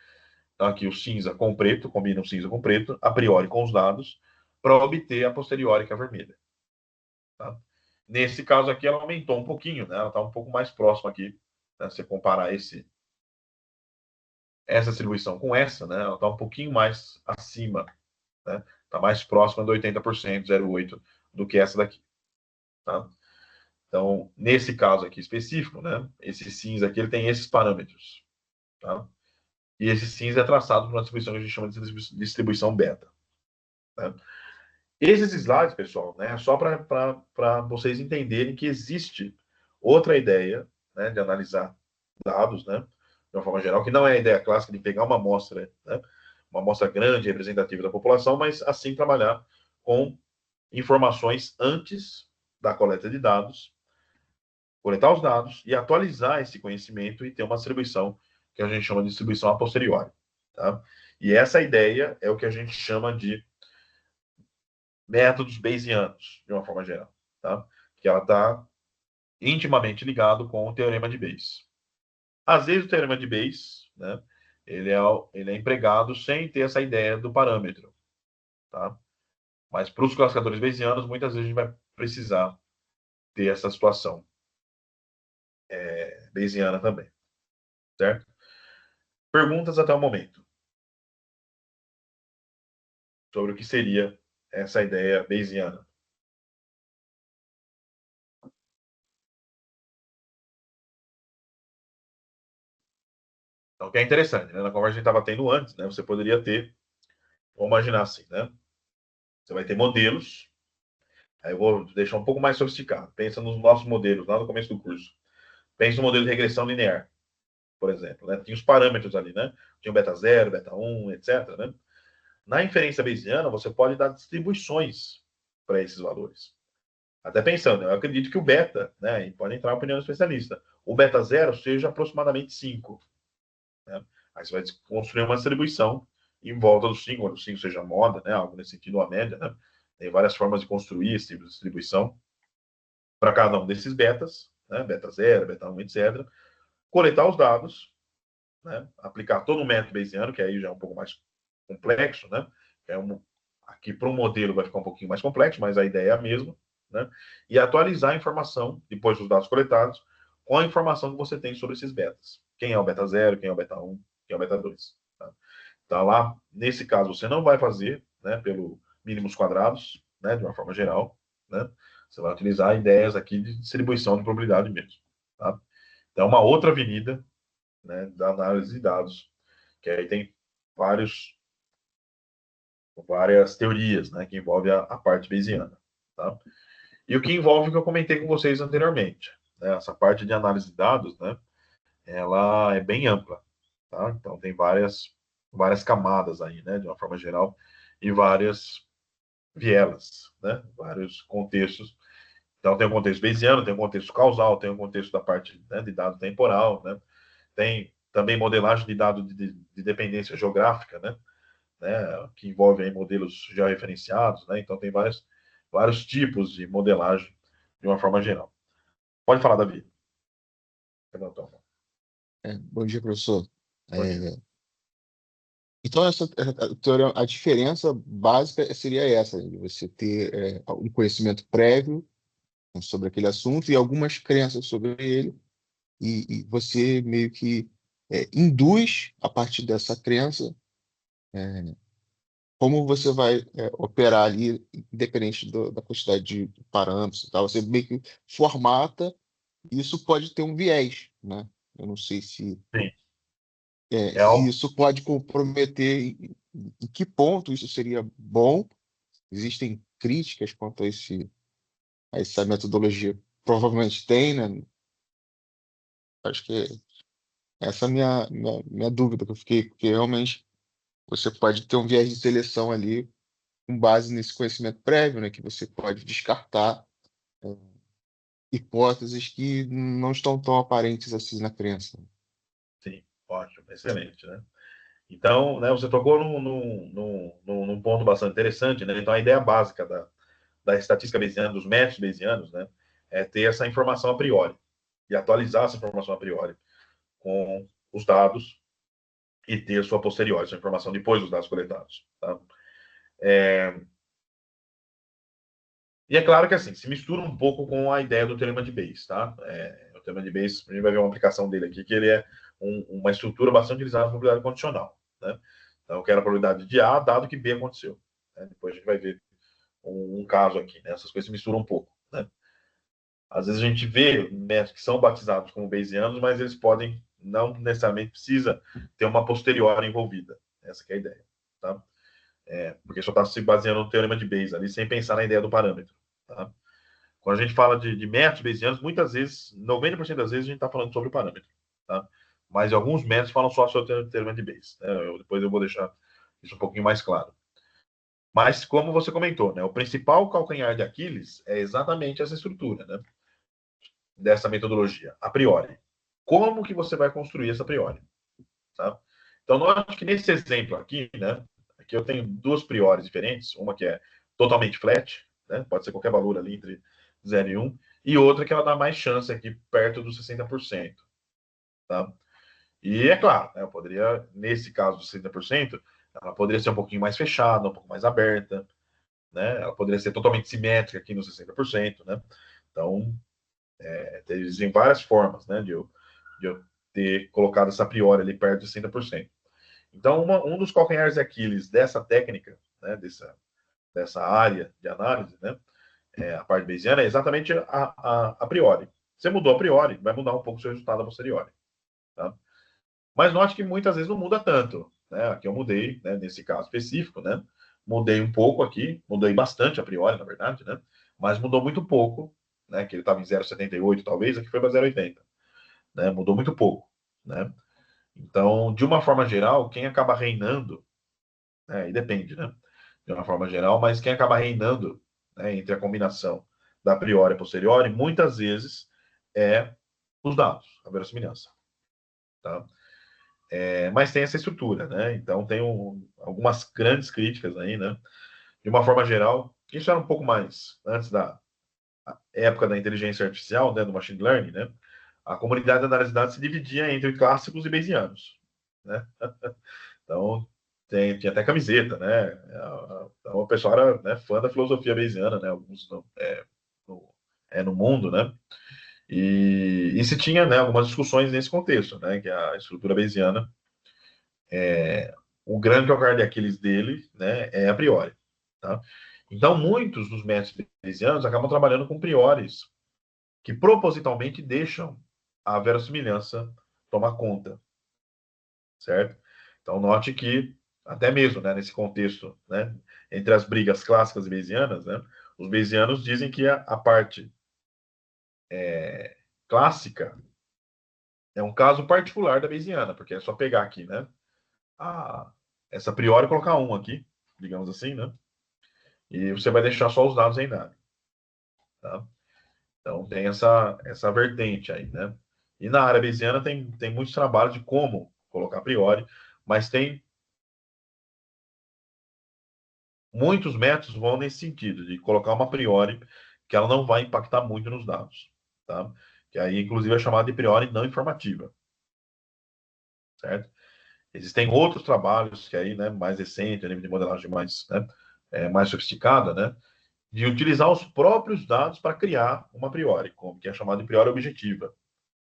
Então, aqui o cinza com o preto, combina o cinza com o preto, a priori com os dados, para obter a posteriori, que é a vermelha. Tá? Nesse caso aqui, ela aumentou um pouquinho, né? Ela está um pouco mais próxima aqui. Né? Se você comparar essa distribuição com essa, né? Ela está um pouquinho mais acima, né? Está mais próxima do 80%, 0,8, do que essa daqui. Tá? Então, nesse caso aqui específico, né? Esse cinza aqui, ele tem esses parâmetros. Tá? E esse cinza é traçado por uma distribuição que a gente chama de distribuição beta. Né? Esses slides, pessoal, né, é só para vocês entenderem que existe outra ideia, né, de analisar dados, né, de uma forma geral, que não é a ideia clássica de pegar uma amostra, né, uma amostra grande, representativa da população, mas assim trabalhar com informações antes da coleta de dados, coletar os dados e atualizar esse conhecimento e ter uma distribuição que a gente chama de distribuição a posteriori. Tá? E essa ideia é o que a gente chama de métodos bayesianos, de uma forma geral, tá? Que ela está intimamente ligado com o teorema de Bayes. Às vezes o teorema de Bayes, né, ele é empregado sem ter essa ideia do parâmetro, tá? Mas para os classificadores bayesianos, muitas vezes a gente vai precisar ter essa situação bayesiana também, certo? Perguntas até o momento sobre o que seria essa ideia bayesiana. Então, o que é interessante, né? Na conversa que a gente estava tendo antes, né? Você poderia ter, vamos imaginar assim, né? Você vai ter modelos. Aí eu vou deixar um pouco mais sofisticado. Pensa nos nossos modelos, lá no começo do curso. Pensa no modelo de regressão linear, por exemplo. Né? Tinha os parâmetros ali, né? Tinha o beta 0, beta 1, etc. Né? Na inferência bayesiana, você pode dar distribuições para esses valores. Até pensando, eu acredito que o beta, né? E pode entrar a opinião do especialista, o beta 0 seja aproximadamente 5. Né? Aí você vai construir uma distribuição em volta do 5, onde o 5 seja moda, né? Algo nesse sentido, a média, né? Tem várias formas de construir esse tipo de distribuição para cada um desses betas, né? Beta 0, beta 1, etc. Coletar os dados, né? Aplicar todo o método bayesiano, que aí já é um pouco mais complexo, né? Aqui para um modelo vai ficar um pouquinho mais complexo, mas a ideia é a mesma, né? E atualizar a informação, depois dos dados coletados, com a informação que você tem sobre esses betas. Quem é o beta 0, quem é o beta 1, quem é o beta 2. Tá? Então, lá, nesse caso, você não vai fazer, né, pelo mínimos quadrados, né, de uma forma geral, né? Você vai utilizar ideias aqui de distribuição de probabilidade mesmo, tá? Então, é uma outra avenida né, da análise de dados, que aí tem várias teorias, né, que envolve a parte bayesiana, tá? E o que envolve o que eu comentei com vocês anteriormente, né, essa parte de análise de dados, né, ela é bem ampla, tá? Então tem várias camadas aí, né, de uma forma geral, e várias vielas, né, vários contextos. Então tem o contexto bayesiano, tem o contexto causal, tem o contexto da parte, né, de dado temporal, né, tem também modelagem de dado de dependência geográfica, né, que envolve aí modelos georreferenciados, né, então tem vários tipos de modelagem de uma forma geral. Pode falar, Davi. Perdão, Bom dia, professor. bom dia. É, então, a diferença básica seria essa, de você ter um conhecimento prévio sobre aquele assunto e algumas crenças sobre ele, e você meio que induz, a partir dessa crença, como você vai operar ali, independente da quantidade de parâmetros e tal. Você meio que formata, e isso pode ter um viés, né? Eu não sei Sim, é se algo, isso pode comprometer, em que ponto isso seria bom. Existem críticas quanto a essa metodologia. Provavelmente tem, né? Acho que essa é a minha dúvida que eu fiquei, porque realmente você pode ter um viés de seleção ali com base nesse conhecimento prévio, né? Que você pode descartar hipóteses que não estão tão aparentes assim na crença. sim, ótimo, excelente, né? Então, né, você tocou num ponto bastante interessante, né? Então, a ideia básica da estatística bayesiana, dos métodos bayesianos, né, é ter essa informação a priori e atualizar essa informação a priori com os dados e ter sua posterior, essa informação depois dos dados coletados, tá? E é claro que assim, se mistura um pouco com a ideia do teorema de Bayes, tá? O teorema de Bayes, a gente vai ver uma aplicação dele aqui, que ele é uma estrutura bastante utilizada na probabilidade condicional, né? Então, que era a probabilidade de A, dado que B aconteceu. Né? Depois a gente vai ver um caso aqui, né? Essas coisas se misturam um pouco, né? Às vezes a gente vê métodos que são batizados como Bayesianos, mas eles podem, não necessariamente precisa ter uma posterior envolvida. Essa é a ideia, tá? Porque só está se baseando no teorema de Bayes ali, sem pensar na ideia do parâmetro, tá? Quando a gente fala de métodos bayesianos, muitas vezes, 90% das vezes, a gente está falando sobre o parâmetro. Tá? Mas alguns métodos falam só sobre o teorema de Bayes. Né? Depois eu vou deixar isso um pouquinho mais claro. Mas, como você comentou, né, o principal calcanhar de Aquiles é exatamente essa estrutura, né, dessa metodologia, a priori. Como que você vai construir essa a priori? Tá? Então, note que nesse exemplo aqui, né, aqui eu tenho duas priores diferentes, uma que é totalmente flat, né, pode ser qualquer valor ali entre 0 e 1, e outra que ela dá mais chance aqui perto dos 60%. Tá? E é claro, né, eu poderia, nesse caso dos 60%, ela poderia ser um pouquinho mais fechada, um pouco mais aberta, né, ela poderia ser totalmente simétrica aqui nos 60%, né? Então, existem várias formas, né, de eu ter colocado essa a priori ali perto de 60%. Então, um dos calcanhares de Aquiles dessa técnica, né, dessa área de análise, né, a parte bayesiana, é exatamente a priori. Você mudou a priori, vai mudar um pouco o seu resultado a posteriori. Tá? Mas note que muitas vezes não muda tanto. Né? Aqui eu mudei, né, nesse caso específico, né? Mudei um pouco aqui, mudei bastante a priori, na verdade, né? Mas mudou muito pouco, né? Que ele estava em 0,78 talvez, aqui foi para 0,80. Né? Mudou muito pouco. Né? Então, de uma forma geral, quem acaba reinando, e depende, né? De uma forma geral, mas quem acaba reinando, né, entre a combinação da priori e posteriori, muitas vezes é os dados, a verossimilhança. Tá? Mas tem essa estrutura, né? Então tem algumas grandes críticas aí, né? De uma forma geral, isso era um pouco mais antes da época da inteligência artificial, né, do machine learning, né? A comunidade de análise de dados se dividia entre clássicos e bayesianos, né? Então tinha até camiseta, né? Então o pessoal era, né, fã da filosofia bayesiana, né? Alguns no, no mundo, né? E se tinha, né, algumas discussões nesse contexto, né? Que a estrutura bayesiana o grande calcanhar de Aquiles dele, né, é a priori. Tá? Então, muitos dos métodos bayesianos acabam trabalhando com priores que propositalmente deixam a verossimilhança tomar conta. certo? Então, note que, até mesmo, né, nesse contexto, né, entre as brigas clássicas e bayesianas, né, os bayesianos dizem que a parte clássica é um caso particular da bayesiana, porque é só pegar aqui, né, a, essa a priori e colocar um aqui, digamos assim, né, e você vai deixar só os dados em nada, tá? Então, tem essa vertente aí, né? E na área bayesiana tem muitos trabalhos de como colocar a priori, mas tem muitos métodos vão nesse sentido, de colocar uma priori que ela não vai impactar muito nos dados, tá? Que aí, inclusive, é chamada de priori não informativa, certo? Existem outros trabalhos que aí, né, mais recente, a nível de modelagem mais, né, mais sofisticada, né, de utilizar os próprios dados para criar uma priori, como que é chamado de priori objetiva,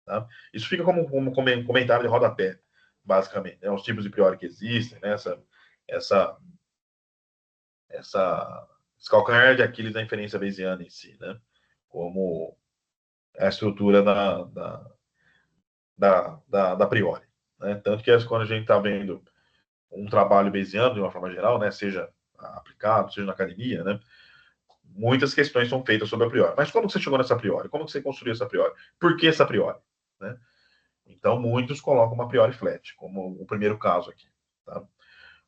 tá? Isso fica como comentário de rodapé, basicamente, né, os tipos de priori que existem, né, essa, essa, esse calcanhar de Aquiles da inferência bayesiana em si, né? Como a estrutura da priori. Né? Tanto que quando a gente está vendo um trabalho bayesiano, de uma forma geral, né, seja aplicado, seja na academia, né, muitas questões são feitas sobre a priori. Mas como você chegou nessa priori? Como você construiu essa priori? Por que essa priori? Né? Então, muitos colocam uma priori flat, como o primeiro caso aqui. Tá?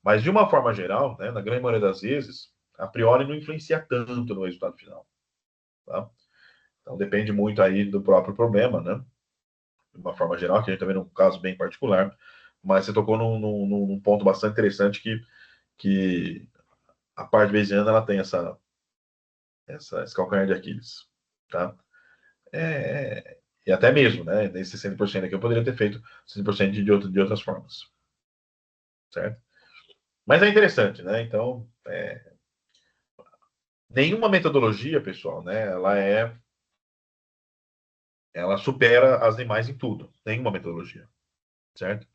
Mas, de uma forma geral, né, na grande maioria das vezes, a priori não influencia tanto no resultado final. Tá? Então, depende muito aí do próprio problema, né? De uma forma geral, que a gente está vendo um caso bem particular, mas você tocou num ponto bastante interessante que a parte bayesiana ela tem esse calcanhar de Aquiles, tá? E até mesmo, né? Nesse 100% aqui eu poderia ter feito 100% de outras formas, certo? Mas é interessante, né? Então, nenhuma metodologia, pessoal, né? Ela supera as demais em tudo. Nenhuma metodologia, certo?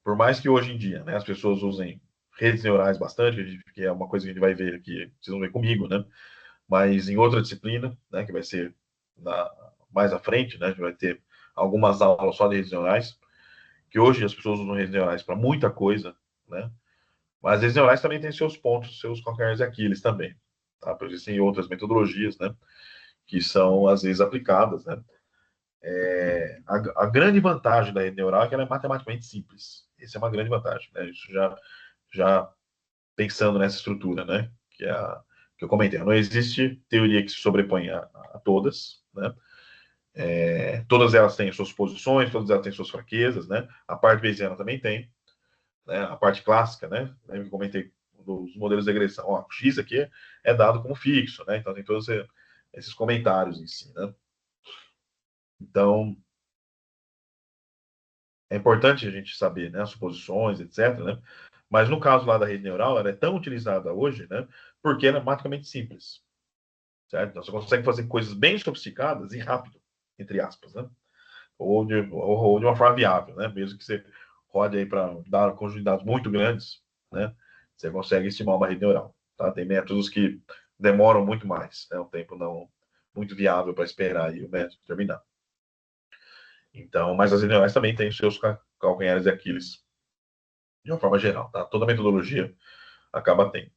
Por mais que hoje em dia, né, as pessoas usem redes neurais bastante, que é uma coisa que a gente vai ver aqui, vocês vão ver comigo, né? Mas em outra disciplina, né, que vai ser mais à frente, né, a gente vai ter algumas aulas só de redes neurais, que hoje as pessoas usam redes neurais para muita coisa, né? Mas as redes neurais também têm seus pontos, seus calcanhares de Aquiles também, tá? Existem outras metodologias, né, que são às vezes aplicadas, né? A grande vantagem da rede neural é que ela é matematicamente simples. Essa é uma grande vantagem, né? Isso já pensando nessa estrutura, né? Que eu comentei. Não existe teoria que se sobrepõe a todas, né? Todas elas têm suas posições, todas elas têm suas fraquezas, né? A parte bayesiana também tem, né? A parte clássica, né? Eu comentei dos modelos de regressão. Ó, o X aqui é dado como fixo, né? Então tem todos esses comentários em si, né? Então é importante a gente saber, né, as suposições, etc., né? Mas no caso lá da rede neural, ela é tão utilizada hoje, né, porque ela é matematicamente simples, certo? Então, você consegue fazer coisas bem sofisticadas e rápido, entre aspas, né? Ou de uma forma viável, né? Mesmo que você rode aí para dar conjunto de dados muito grandes, né? Você consegue estimar uma rede neural, tá? Tem métodos que demoram muito mais, né? Um tempo não muito viável para esperar aí o método terminar. Então, mas as redes neurais também têm seus calcanhares de Aquiles, de uma forma geral, tá? Toda metodologia acaba tendo.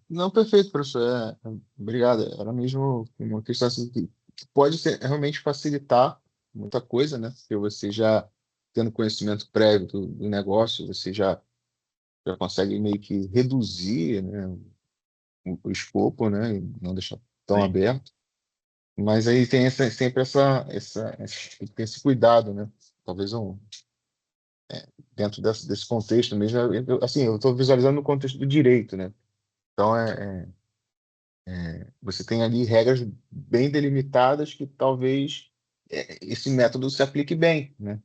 Não, perfeito, professor. Obrigado. Era mesmo uma questão assim que pode realmente facilitar muita coisa, né? Porque você já tendo conhecimento prévio do negócio, você já consegue meio que reduzir, né, o escopo, né? E não deixar tão Sim, aberto. Mas aí tem sempre tem esse cuidado, né? Talvez dentro desse contexto mesmo, assim, eu estou visualizando no contexto do direito, né? Então, você tem ali regras bem delimitadas que talvez esse método se aplique bem, né?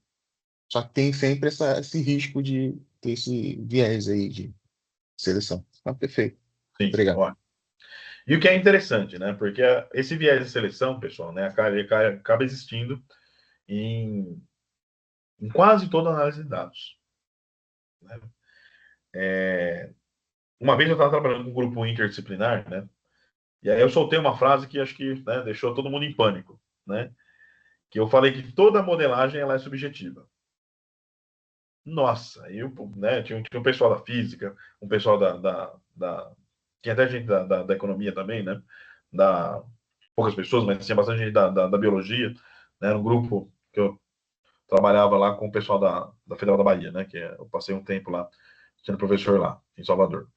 Só que tem sempre esse risco de ter esse viés aí de seleção. Ah, perfeito. sim. Obrigado. Ó. E o que é interessante, né? Porque esse viés de seleção, pessoal, né, acaba existindo em, em quase toda análise de dados. Né? Uma vez eu estava trabalhando com um grupo interdisciplinar, né? E aí eu soltei uma frase que acho que, né, deixou todo mundo em pânico, né? Que eu falei que toda modelagem ela é subjetiva. Nossa, aí né, tinha um pessoal da física, um pessoal tinha até gente da economia também, né? Da, poucas pessoas, mas tinha bastante gente da biologia, né? Era um grupo que eu trabalhava lá com o pessoal da Federal da Bahia, né? Eu passei um tempo lá, sendo professor lá, em Salvador.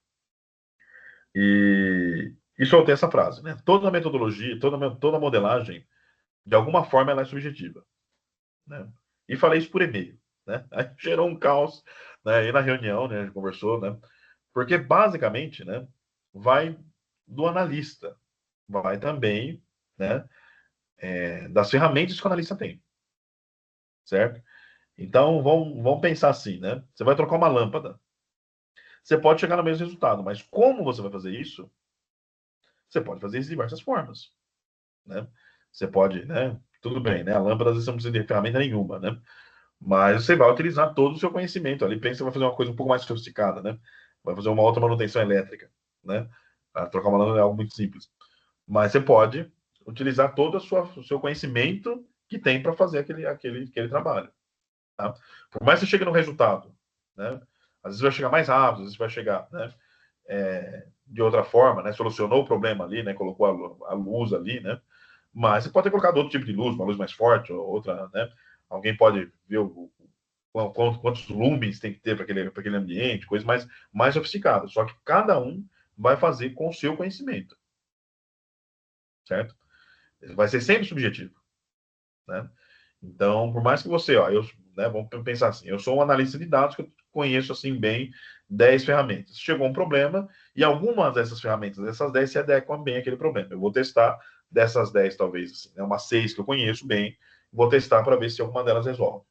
E soltei essa frase, né? Toda metodologia, toda modelagem, de alguma forma, ela é subjetiva, né? E falei isso por e-mail, né? Aí gerou um caos, né? E na reunião, né? A gente conversou, né? Porque basicamente, né? Vai do analista, vai também, né? Das ferramentas que o analista tem, certo? Então, vamos pensar assim, né? Você vai trocar uma lâmpada. Você pode chegar no mesmo resultado, mas como você vai fazer isso? Você pode fazer isso de diversas formas, né? Você pode, né? Tudo bem, né? A lâmpada, às vezes, você não precisa de ferramenta nenhuma, né? Mas você vai utilizar todo o seu conhecimento ali. Pensa que você vai fazer uma coisa um pouco mais sofisticada, né? Vai fazer uma outra manutenção elétrica, né? Trocar uma lâmpada é algo muito simples. Mas você pode utilizar todo o seu conhecimento que tem para fazer aquele trabalho. Tá? Por mais que você chegue no resultado, né? Às vezes vai chegar mais rápido, às vezes vai chegar, né? De outra forma, né? Solucionou o problema ali, né? Colocou a luz ali, né? Mas você pode ter colocado outro tipo de luz, uma luz mais forte, ou outra, né? Alguém pode ver quantos lumens tem que ter para aquele ambiente, coisas mais sofisticadas. Só que cada um vai fazer com o seu conhecimento, certo? Vai ser sempre subjetivo, né? Então, por mais que você, ó, né, vamos pensar assim, eu sou um analista de dados que eu conheço assim bem 10 ferramentas. Chegou um problema e algumas dessas ferramentas, dessas 10 se adequam bem àquele problema. Eu vou testar dessas 10 talvez, assim, né, umas 6 que eu conheço bem, vou testar para ver se alguma delas resolve.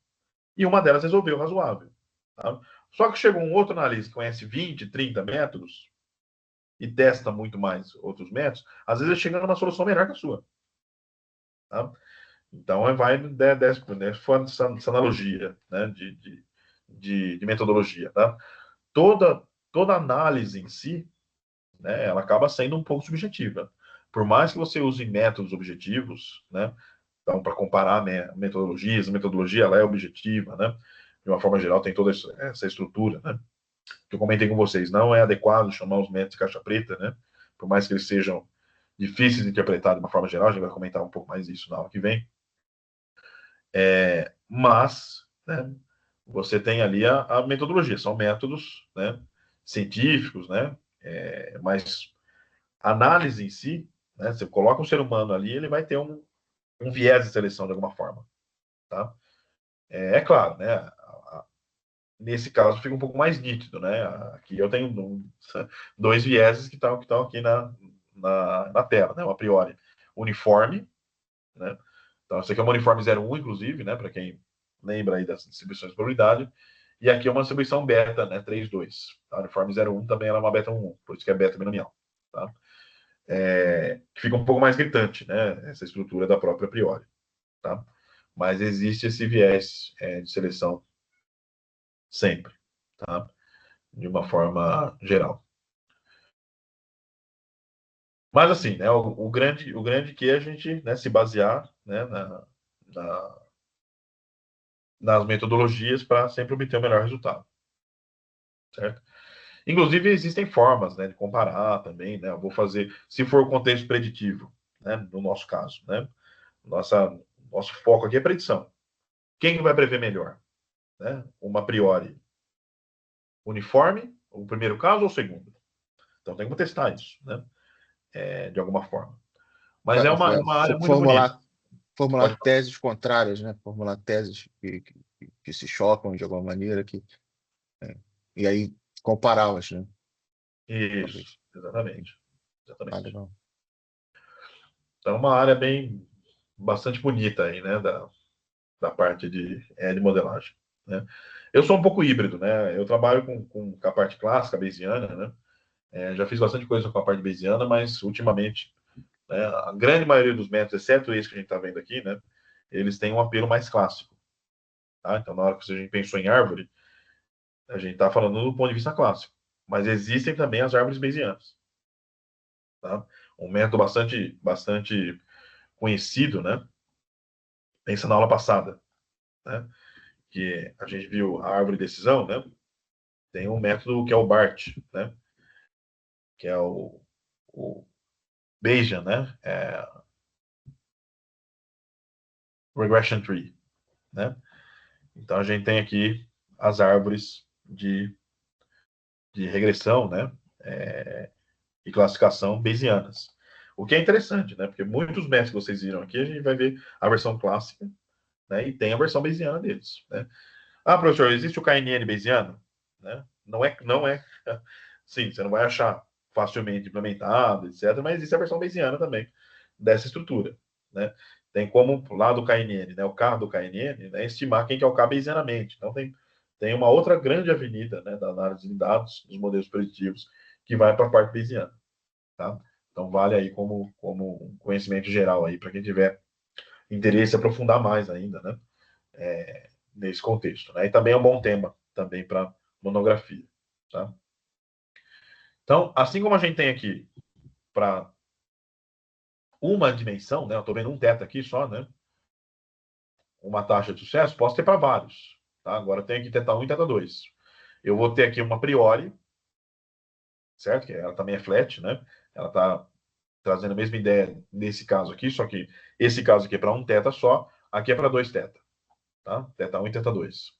E uma delas resolveu razoável. Tá? Só que chegou um outro analista que conhece 20, 30 métodos e testa muito mais outros métodos, às vezes ele chega numa solução melhor que a sua. Tá? Então, vai dessa analogia, né, de metodologia. Tá? Toda análise em si, né, ela acaba sendo um pouco subjetiva. Por mais que você use métodos objetivos, né, então, para comparar metodologias, a metodologia ela é objetiva, né, de uma forma geral, tem toda essa estrutura, né, que eu comentei com vocês. Não é adequado chamar os métodos de caixa preta, né, por mais que eles sejam difíceis de interpretar de uma forma geral, a gente vai comentar um pouco mais disso na aula que vem. Mas, né, você tem ali a metodologia, são métodos, né, científicos, né, mas a análise em si, né, você coloca um ser humano ali, ele vai ter um viés de seleção de alguma forma, tá? Claro, né, nesse caso fica um pouco mais nítido, né, aqui eu tenho dois vieses que estão aqui na tela, né, a priori, uniforme, né, então esse aqui é um uniforme 01, inclusive, né, para quem lembra aí das distribuições de probabilidade. E aqui é uma distribuição beta, né, 3,2. A uniforme 0,1 também ela é uma beta 1,1, por isso que é beta binomial. Tá? Fica um pouco mais gritante, né, essa estrutura da própria priori. Tá? Mas existe esse viés de seleção sempre, tá? De uma forma geral. Mas assim, né, o grande que é a gente, né, se basear, né, nas metodologias para sempre obter o melhor resultado, certo? Inclusive, existem formas, né, de comparar também, né? Eu vou fazer, se for o contexto preditivo, né, no nosso caso, né? Nosso foco aqui é predição. Quem vai prever melhor? Né? Uma a priori uniforme, o primeiro caso ou o segundo? Então, tem que testar isso, né? De alguma forma. Mas é uma área muito bonita. Formular teses contrárias, né? Formular teses que se chocam de alguma maneira, e aí compará-las, né? Isso, Talvez. exatamente. Ah, Exatamente. legal. Então, é uma área bastante bonita aí, né? Da parte de modelagem, né? Eu sou um pouco híbrido, né? Eu trabalho com a parte clássica, bayesiana, né? Já fiz bastante coisa com a parte bayesiana, mas ultimamente, né, a grande maioria dos métodos, exceto esse que a gente está vendo aqui, né? Eles têm um apelo mais clássico, tá? Então, na hora que a gente pensou em árvore, a gente está falando do ponto de vista clássico. Mas existem também as árvores bayesianas, tá? Um método bastante conhecido, né? Pensa na aula passada, né? que a gente viu a árvore de decisão, né? Tem um método que é o BART, né? Que é o Bayesian, né? Regression Tree, né? Então a gente tem aqui as árvores de regressão, né? E classificação bayesianas. O que é interessante, né? Porque muitos métodos que vocês viram aqui, a gente vai ver a versão clássica, né? E tem a versão bayesiana deles, né? Ah, professor, existe o KNN bayesiano? Né? Não é. Sim, você não vai achar facilmente implementado, etc. Mas existe a versão bayesiana também dessa estrutura, né? Tem como lá do KNN, né? O K do KNN, né? Estimar quem que é o K bayesianamente. Então tem uma outra grande avenida, né? Da análise de dados dos modelos preditivos que vai para a parte bayesiana, tá? Então vale aí como um conhecimento geral aí para quem tiver interesse em aprofundar mais ainda, né? Nesse contexto, né? E também é um bom tema também para monografia, tá? Então, assim como a gente tem aqui para uma dimensão, né? Eu estou vendo um teto aqui só, né? Uma taxa de sucesso, posso ter para vários, tá? Agora eu tenho aqui teta 1 e teta 2. Eu vou ter aqui uma priori, certo? Que ela também é flat, né? Ela está trazendo a mesma ideia nesse caso aqui, só que esse caso aqui é para um teta só, aqui é para 2 teta, tá? Teta 1 e teta 2.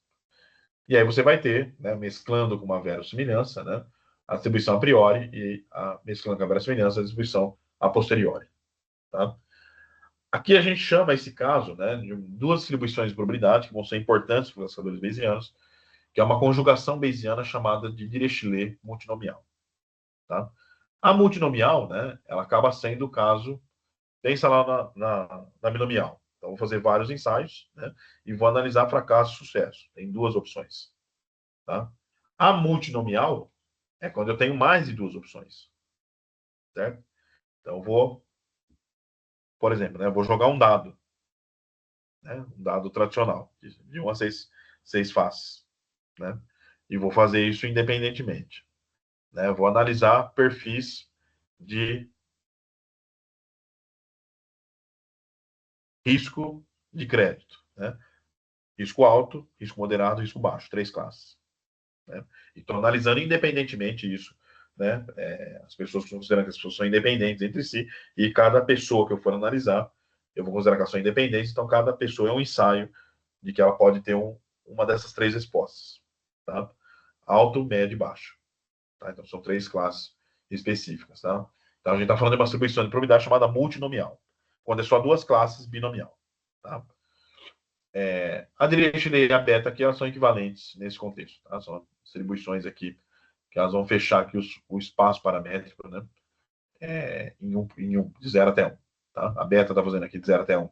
E aí você vai ter, né, mesclando com uma verossimilhança, né, a distribuição a priori e mesclando com a verossimilhança a distribuição a posteriori. Tá? Aqui a gente chama esse caso, né, de duas distribuições de probabilidade que vão ser importantes para os classificadores bayesianos, que é uma conjugação bayesiana chamada de Dirichlet multinomial. Tá? A multinomial, né, ela acaba sendo o caso, pensa lá na binomial. Então, vou fazer vários ensaios, né, e vou analisar fracasso e sucesso. Tem duas opções. Tá? A multinomial é quando eu tenho mais de duas opções. Certo? Então, eu vou, por exemplo, né, eu vou jogar um dado. Né, um dado tradicional, de 1 a 6 faces. Né? E vou fazer isso independentemente. Né? Eu vou analisar perfis de risco de crédito. Né? Risco alto, risco moderado, risco baixo. 3 classes. Né? E estou analisando independentemente isso. Né? As pessoas consideram que as pessoas são independentes entre si, e cada pessoa que eu for analisar, eu vou considerar que elas são independentes, então cada pessoa é um ensaio de que ela pode ter uma dessas 3 respostas. Tá? Alto, médio e baixo. Tá? Então são 3 classes específicas. Tá? Então a gente está falando de uma distribuição de probabilidade chamada multinomial, quando é só 2 classes binomial. Tá? A Dirichlet e a beta aqui, elas são equivalentes nesse contexto. Tá? São distribuições aqui que elas vão fechar aqui o espaço paramétrico, né? De 0 até 1. Tá? A beta está fazendo aqui de 0 até 1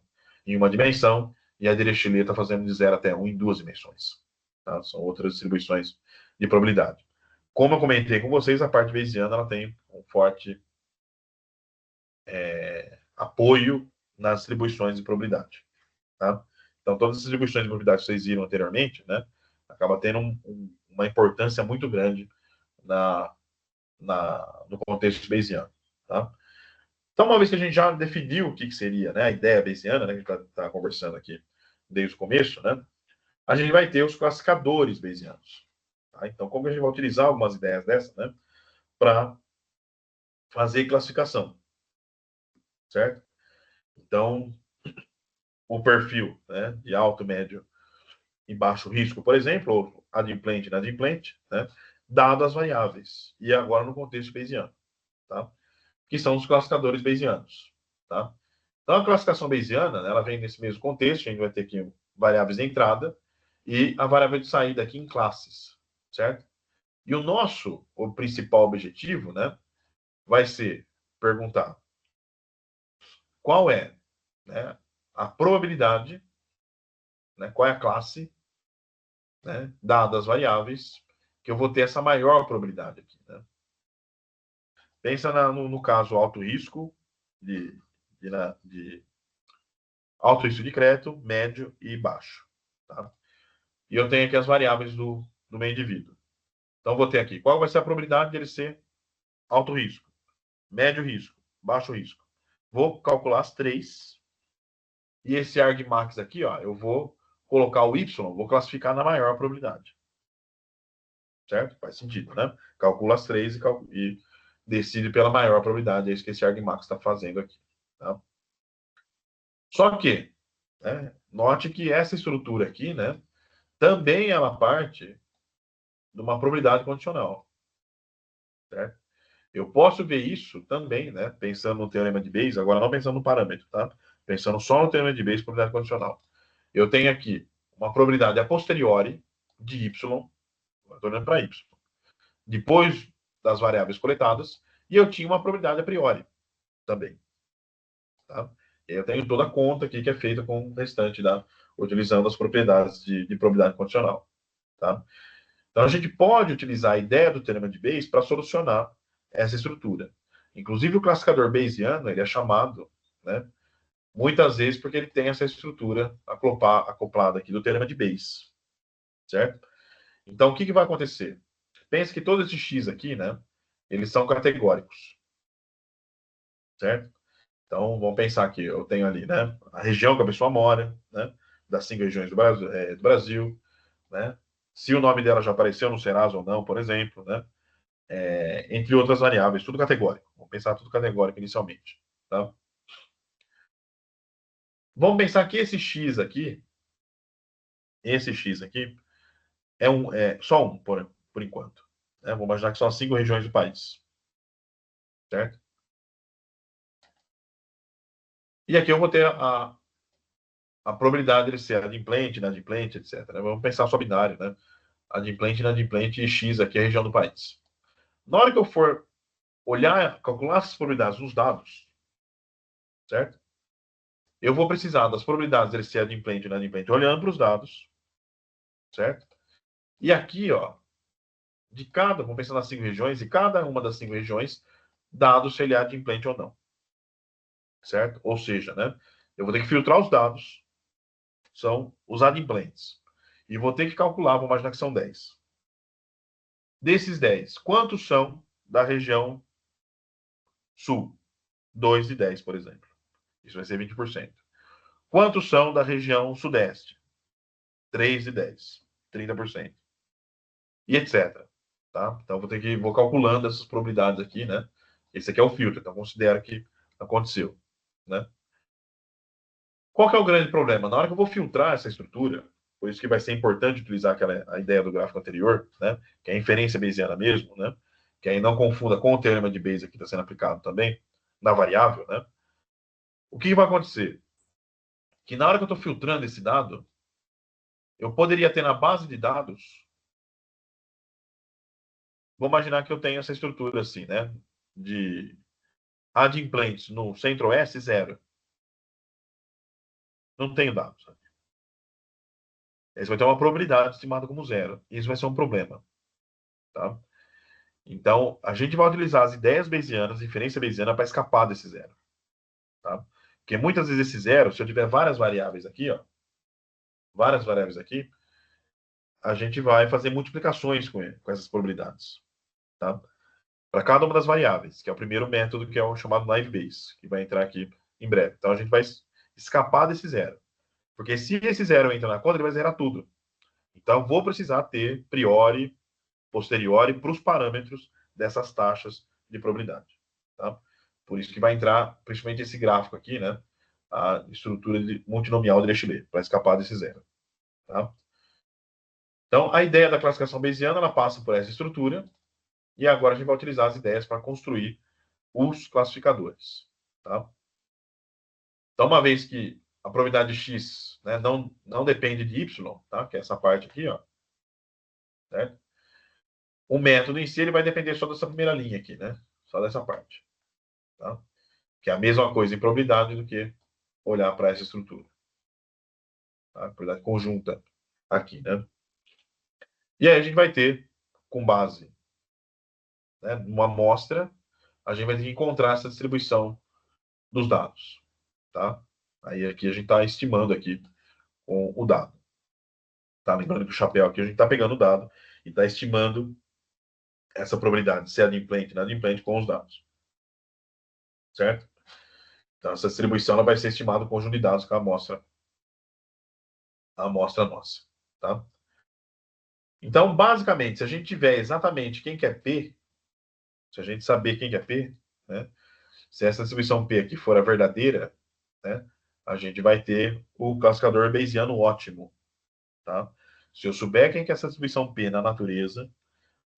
em uma dimensão, e a Dirichlet está fazendo de 0 até 1 em 2 dimensões. Tá? São outras distribuições de probabilidade. Como eu comentei com vocês, a parte bayesiana ela tem um forte apoio nas distribuições de probabilidade. Tá? Então, todas as distribuições de probabilidade que vocês viram anteriormente, né, acaba tendo uma importância muito grande no contexto bayesiano. Tá? Então, uma vez que a gente já definiu o que seria, né, a ideia bayesiana, né, que a gente está conversando aqui desde o começo, né, a gente vai ter os classificadores bayesianos. Tá? Então, como a gente vai utilizar algumas ideias dessas, né, para fazer classificação, certo? Então, o perfil, né, de alto, médio e baixo risco, por exemplo, ou adimplente e inadimplente, né, dado as variáveis. E agora no contexto bayesiano, tá? Que são os classificadores bayesianos. Tá? Então, a classificação bayesiana, né, ela vem nesse mesmo contexto, a gente vai ter aqui variáveis de entrada e a variável de saída aqui em classes, certo? E o principal objetivo, né, vai ser perguntar qual é, né, a probabilidade, né, qual é a classe, né, dadas as variáveis, que eu vou ter essa maior probabilidade aqui. Né? Pensa no caso alto risco de alto risco de crédito, médio e baixo. Tá? E eu tenho aqui as variáveis do meu indivíduo. Então, vou ter aqui qual vai ser a probabilidade dele ser alto risco, médio risco, baixo risco. Vou calcular as 3. E esse argmax aqui, ó, eu vou colocar o Y, vou classificar na maior probabilidade. Certo? Faz sentido, né? Calcula as três e decide pela maior probabilidade. É isso que esse argmax está fazendo aqui. Tá? Só que, né, note que essa estrutura aqui, né, também ela parte de uma probabilidade condicional. Certo? Eu posso ver isso também, né, pensando no teorema de Bayes, agora não pensando no parâmetro, tá? Pensando só no teorema de Bayes, probabilidade condicional. Eu tenho aqui uma probabilidade a posteriori de Y, estou olhando para Y, depois das variáveis coletadas, e eu tinha uma probabilidade a priori também. Tá? Eu tenho toda a conta aqui que é feita com o restante, utilizando as propriedades de probabilidade condicional. Tá? Então, a gente pode utilizar a ideia do teorema de Bayes para solucionar essa estrutura. Inclusive, o classificador Bayesiano ele é chamado, né, muitas vezes porque ele tem essa estrutura acoplada aqui do teorema de Bayes. Certo? Então, o que vai acontecer? Pense que todos esses x aqui, né, eles são categóricos. Certo? Então, vamos pensar que eu tenho ali, né, a região que a pessoa mora, né, das 5 regiões do Brasil, né, se o nome dela já apareceu no Serasa ou não, por exemplo, né, entre outras variáveis, tudo categórico. Vamos pensar tudo categórico inicialmente. Tá? Vamos pensar que esse x aqui, é só um, por enquanto. Né? Vamos imaginar que são as 5 regiões do país. Certo? E aqui eu vou ter a probabilidade de ser adimplente, inadimplente, etc. Vamos pensar só binário, né? Adimplente, inadimplente e x aqui é a região do país. Na hora que eu for olhar, calcular essas probabilidades nos dados, certo? Eu vou precisar das probabilidades de ser adimplente e inadimplente olhando para os dados, certo? E aqui, ó, vamos pensar nas 5 regiões, e cada uma das 5 regiões, dados se ele é adimplente ou não. Certo? Ou seja, né? Eu vou ter que filtrar os dados, são os adimplentes. E vou ter que calcular, vou imaginar que são 10. Desses 10, quantos são da região sul? 2 de 10, por exemplo. Isso vai ser 20%. Quantos são da região sudeste? 3 de 10, 30%. E etc. Tá? Então, vou calculando essas probabilidades aqui, né? Esse aqui é o filtro, então considera que aconteceu, né? Qual que é o grande problema? Na hora que eu vou filtrar essa estrutura, por isso que vai ser importante utilizar a ideia do gráfico anterior, né? Que é a inferência bayesiana mesmo, né? Que aí não confunda com o teorema de Bayes que está sendo aplicado também, na variável, né? O que vai acontecer? Que na hora que eu estou filtrando esse dado, eu poderia ter na base de dados, vou imaginar que eu tenho essa estrutura assim, né? De adimplentes no centro-oeste, 0. Não tenho dados. Esse vai ter uma probabilidade estimada como 0. Isso vai ser um problema. Tá? Então, a gente vai utilizar as ideias bayesianas, inferência bayesiana, para escapar desse 0. Tá? Porque muitas vezes esse 0, se eu tiver várias variáveis aqui, ó, a gente vai fazer multiplicações com essas probabilidades. Tá? Para cada uma das variáveis, que é o primeiro método, que é o chamado naive Bayes, que vai entrar aqui em breve. Então, a gente vai escapar desse 0. Porque se esse 0 entra na conta, ele vai zerar tudo. Então, vou precisar ter priori, posteriori, para os parâmetros dessas taxas de probabilidade. Tá? Por isso que vai entrar, principalmente esse gráfico aqui, né? A estrutura multinomial de Dirichlet, para escapar desse 0. Tá? Então, a ideia da classificação bayesiana, ela passa por essa estrutura, e agora a gente vai utilizar as ideias para construir os classificadores. Tá? Então, uma vez que a probabilidade de x, né, não depende de y, tá? Que é essa parte aqui, ó, certo? O método em si ele vai depender só dessa primeira linha aqui, né? Só dessa parte. Tá? Que é a mesma coisa em probabilidade do que olhar para essa estrutura. Tá? Probabilidade conjunta aqui, né? E aí a gente vai ter, com base, né, numa amostra, a gente vai ter que encontrar essa distribuição dos dados. Tá? Aí aqui a gente está estimando aqui com o dado. Tá? Lembrando que o chapéu aqui a gente está pegando o dado e está estimando essa probabilidade de ser adimplente e inadimplente com os dados. Certo? Então, essa distribuição ela vai ser estimada com o conjunto de dados que a amostra a amostra nossa, tá? Então, basicamente, se a gente tiver exatamente quem que é P, se a gente saber quem que é P, né? Se essa distribuição P aqui for a verdadeira, né? A gente vai ter o classificador Bayesiano ótimo, tá? Se eu souber quem que é essa distribuição P na natureza,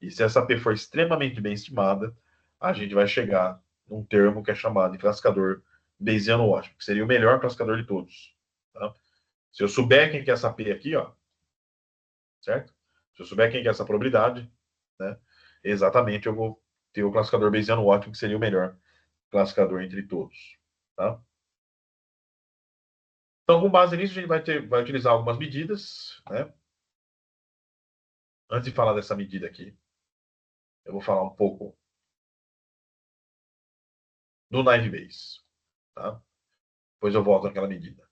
e se essa P for extremamente bem estimada, a gente vai chegar num termo que é chamado de classificador Bayesiano ótimo, que seria o melhor classificador de todos, tá? Se eu souber quem que é essa P aqui, ó, certo? Se eu souber quem que é essa probabilidade, né? Exatamente, eu vou ter o classificador Bayesiano ótimo, que seria o melhor classificador entre todos, tá? Então, com base nisso, a gente vai utilizar algumas medidas, né? Antes de falar dessa medida aqui, eu vou falar um pouco do Naive Bayes, tá? Depois eu volto naquela medida,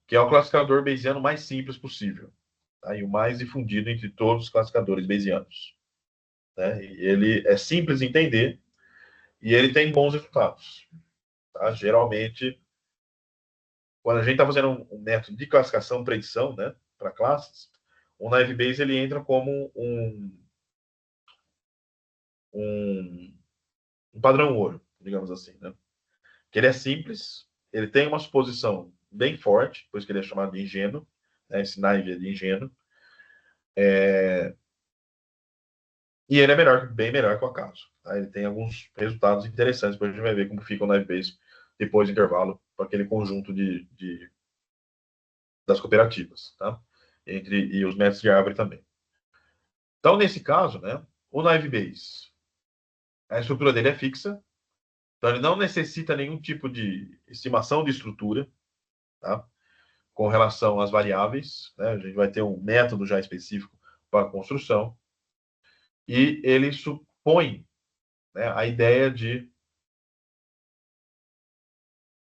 que é o classificador Bayesiano mais simples possível, tá? E o mais difundido entre todos os classificadores Bayesianos, né? E ele é simples de entender e ele tem bons resultados, tá? Geralmente, quando a gente está fazendo um método de classificação, predição, né, para classes, o Naive Bayes ele entra como um, um padrão ouro, digamos assim, né? Que ele é simples, ele tem uma suposição bem forte, por isso que ele é chamado de ingênuo, né? Esse Naive é de ingênuo, e ele é melhor, bem melhor que o acaso. Tá? Ele tem alguns resultados interessantes, depois a gente vai ver como fica o Naive Bayes depois do intervalo, para aquele conjunto das cooperativas, tá? E os métodos de árvore também. Então, nesse caso, né, o Naive Bayes, a estrutura dele é fixa, então ele não necessita nenhum tipo de estimação de estrutura, tá? Com relação às variáveis, né? A gente vai ter um método já específico para a construção, e ele supõe, né, a ideia de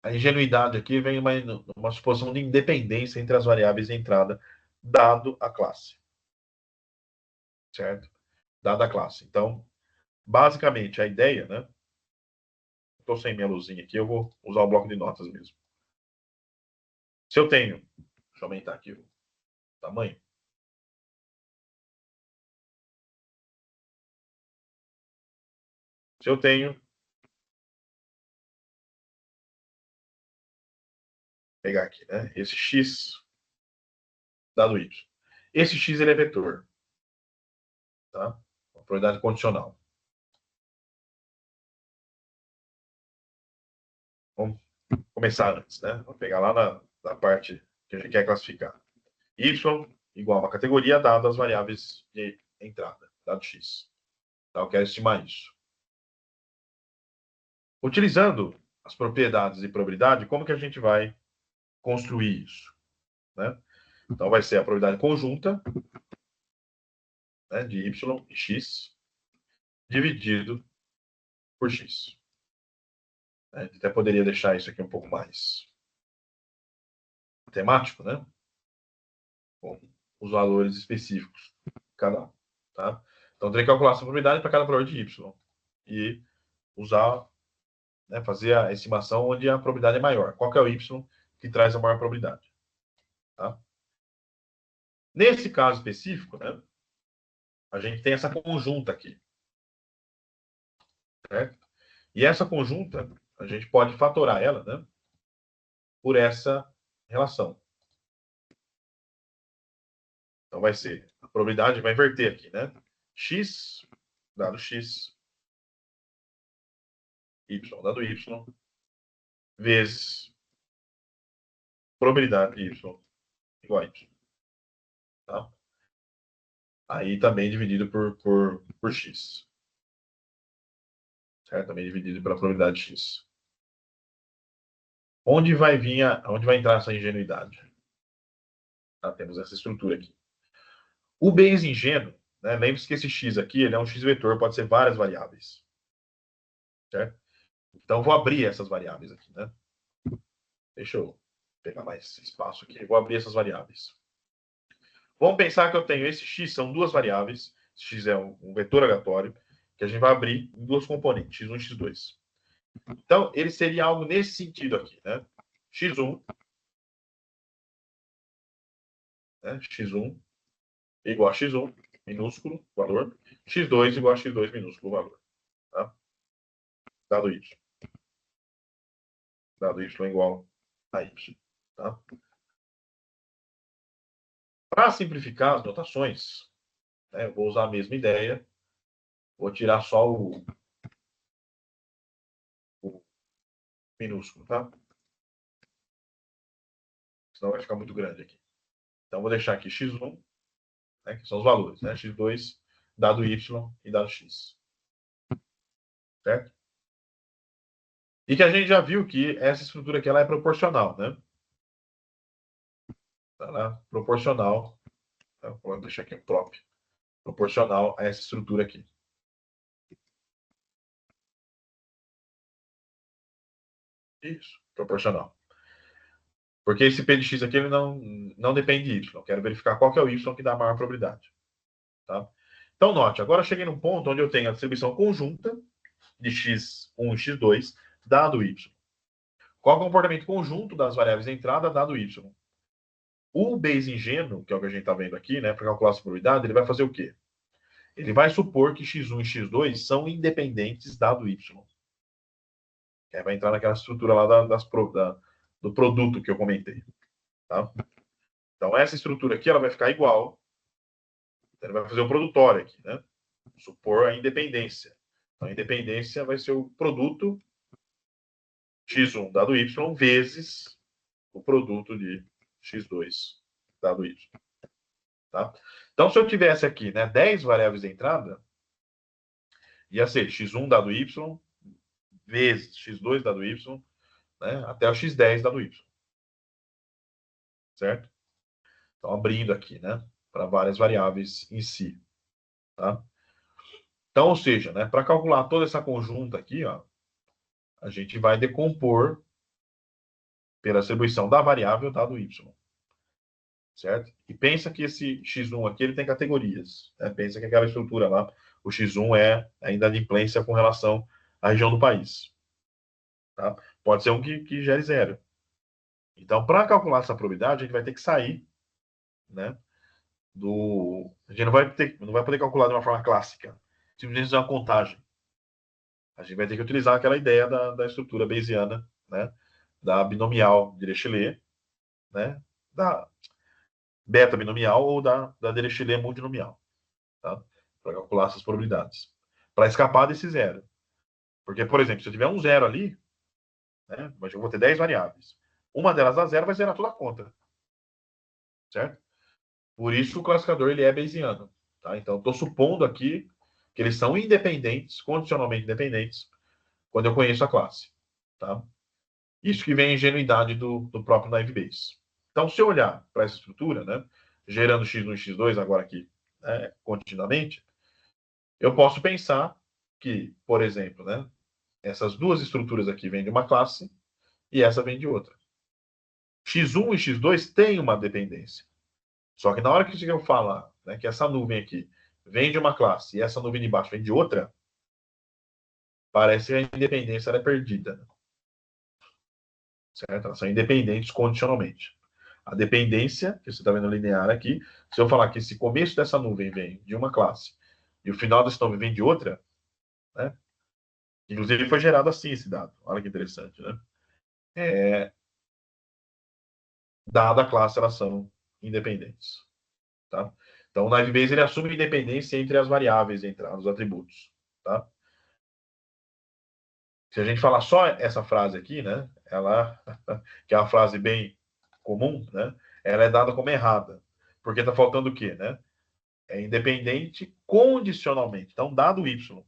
a ingenuidade aqui vem uma suposição de independência entre as variáveis de entrada, dado a classe, certo? Dada a classe. Então, basicamente, a ideia, né? Estou sem minha luzinha aqui, eu vou usar o bloco de notas mesmo. Se eu tenho, deixa eu aumentar aqui o tamanho. Se eu tenho, pegar aqui, né? Esse x dado y. Esse x ele é vetor, tá? Uma probabilidade condicional. Vamos começar antes, né? Vamos pegar lá na parte que a gente quer classificar. Y igual a uma categoria dada as variáveis de entrada, dado x. Então, eu quero estimar isso. Utilizando as propriedades de probabilidade, como que a gente vai construir isso? Né? Então, vai ser a probabilidade conjunta, né, de y e x, dividido por x. A gente até poderia deixar isso aqui um pouco mais temático, né? Com os valores específicos de cada um. Tá? Então, teria que calcular essa probabilidade para cada valor de y. E usar, né, fazer a estimação onde a probabilidade é maior. Qual que é o y que traz a maior probabilidade? Tá? Nesse caso específico, né, a gente tem essa conjunta aqui. Certo? E essa conjunta, a gente pode fatorar ela, né, por essa relação. Então, vai ser, a probabilidade vai inverter aqui, né? X dado x, y dado y, vezes probabilidade de y igual a y. Tá? Aí também dividido por x. Certo? Também dividido pela probabilidade de x. Onde vai entrar essa ingenuidade? Tá? Temos essa estrutura aqui. O Bayes ingênuo, né? Lembre-se que esse x aqui ele é um x-vetor, pode ser várias variáveis. Certo? Então, vou abrir essas variáveis aqui. Né? Deixa eu pegar mais espaço aqui. Vou abrir essas variáveis. Vamos pensar que eu tenho esse x, são duas variáveis. Esse x é um vetor aleatório, que a gente vai abrir em duas componentes, x1 e x2. Então, ele seria algo nesse sentido aqui. Né? x1 né? X1 igual a X1, minúsculo, valor. X2 igual a X2, minúsculo, valor. Tá? Dado Y. Dado Y igual a Y. Tá? Para simplificar as notações, né, eu vou usar a mesma ideia. Vou tirar só o minúsculo, tá? Senão vai ficar muito grande aqui. Então, vou deixar aqui x1, né, que são os valores, né? x2, dado y e dado x. Certo? E que a gente já viu que essa estrutura aqui ela é proporcional, né? Ela é proporcional. Então, vou deixar aqui o próprio. Proporcional a essa estrutura aqui. Isso, proporcional. Porque esse P de x aqui ele não depende de y. Eu quero verificar qual que é o y que dá a maior probabilidade. Tá? Então, note, agora eu cheguei num ponto onde eu tenho a distribuição conjunta de x1 e x2, dado y. Qual é o comportamento conjunto das variáveis de entrada, dado y? O Bayes ingênuo, que é o que a gente está vendo aqui, né, para calcular a probabilidade, ele vai fazer o quê? Ele vai supor que x1 e x2 são independentes, dado y. Vai entrar naquela estrutura lá do produto que eu comentei. Tá? Então, essa estrutura aqui ela vai ficar igual. Ele vai fazer o produtório aqui, né? Supor a independência. Então, a independência vai ser o produto x1 dado y vezes o produto de x2 dado y. Tá? Então, se eu tivesse aqui, né, 10 variáveis de entrada, ia ser x1 dado y vezes x2 dado y, né, até o x10 dado y. Certo? Então, abrindo aqui, né, para várias variáveis em si. Tá? Então, ou seja, né, para calcular toda essa conjunta aqui, ó, a gente vai decompor pela distribuição da variável dado y. Certo? E pensa que esse x1 aqui ele tem categorias. Né? Pensa que aquela estrutura lá, o x1 é a inadimplência com relação à região do país. Tá? Pode ser um que gere zero. Então, para calcular essa probabilidade, a gente vai ter que sair, né, a gente não vai poder calcular de uma forma clássica, simplesmente fazer uma contagem. A gente vai ter que utilizar aquela ideia da estrutura bayesiana, né, da binomial de Dirichlet, né, da beta binomial ou da Dirichlet multinomial, tá? Para calcular essas probabilidades. Para escapar desse zero. Porque, por exemplo, se eu tiver um zero ali, né, mas eu vou ter 10 variáveis. Uma delas dá zero, vai zerar toda a conta. Certo? Por isso o classificador ele é bayesiano. Tá? Então, estou supondo aqui que eles são independentes, condicionalmente independentes, quando eu conheço a classe. Tá? Isso que vem a ingenuidade do próprio Naive Bayes. Então, se eu olhar para essa estrutura, né, gerando x1 e x2 agora aqui, né, continuamente, eu posso pensar que, por exemplo, né, essas duas estruturas aqui vêm de uma classe e essa vem de outra. x1 e x2 têm uma dependência. Só que na hora que eu falar, né, que essa nuvem aqui vem de uma classe e essa nuvem de baixo vem de outra, parece que a independência é perdida. Certo? Elas são independentes condicionalmente. A dependência, que você está vendo linear aqui, se eu falar que esse começo dessa nuvem vem de uma classe e o final dessa nuvem vem de outra, né? Inclusive foi gerado assim esse dado. Olha que interessante, né? Dada a classe, elas são independentes. Tá? Então, o Naive Bayes ele assume independência entre as variáveis, entre os atributos. Tá? Se a gente falar só essa frase aqui, né, ela, que é uma frase bem comum, né, ela é dada como errada. Porque está faltando o quê? Né? É independente condicionalmente. Então, dado y.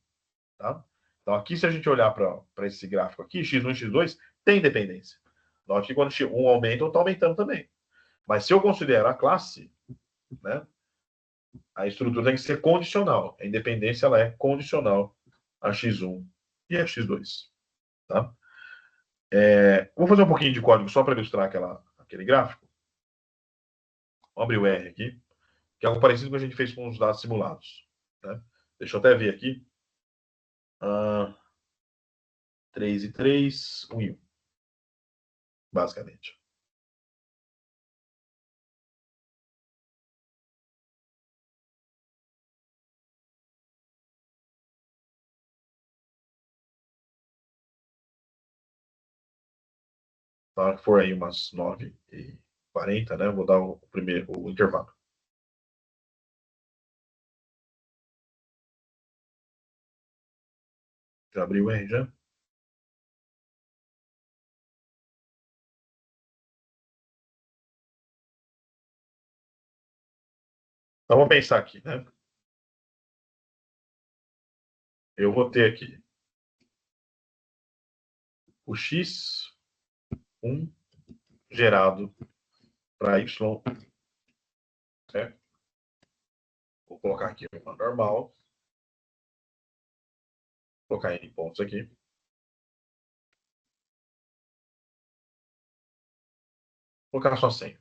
Tá? Então, aqui, se a gente olhar para esse gráfico aqui, x1 e x2 tem independência. Note que quando um aumenta, o outro está aumentando também. Mas se eu considero a classe, né, a estrutura tem que ser condicional. A independência ela é condicional a x1 e a x2. Tá? Vou fazer um pouquinho de código só para ilustrar aquele gráfico. Vou abrir o R aqui, que é algo parecido com o que a gente fez com os dados simulados. Né? Deixa eu até ver aqui. 3 e 3, 1 e 1. Basicamente. Tá? For aí umas 9h40, né? Vou dar o intervalo. Já abriu aí, já? Então, vamos pensar aqui, né? Eu vou ter aqui o x1 gerado para y, certo? Vou colocar aqui uma normal. Vou colocar em pontos aqui. Vou colocar só 100.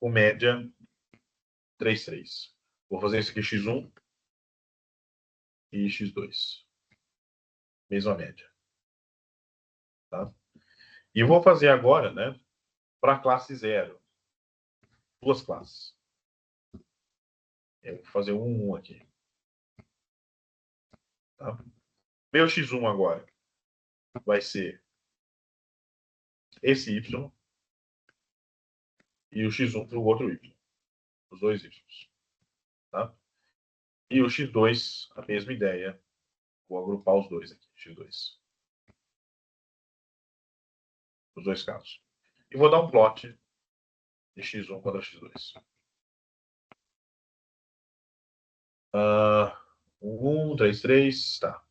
Com média 3,3. Vou fazer isso aqui x1 e x2. Mesma média. Tá? E vou fazer agora, né? Para a classe 0. Duas classes. Eu vou fazer um aqui. Tá? Meu x1 agora vai ser esse y e o x1 para o outro y. Os dois y. Tá? E o x2, a mesma ideia. Vou agrupar os dois aqui, x2. Os dois casos. E vou dar um plot de x1 contra x2. 1, 3, 3, tá.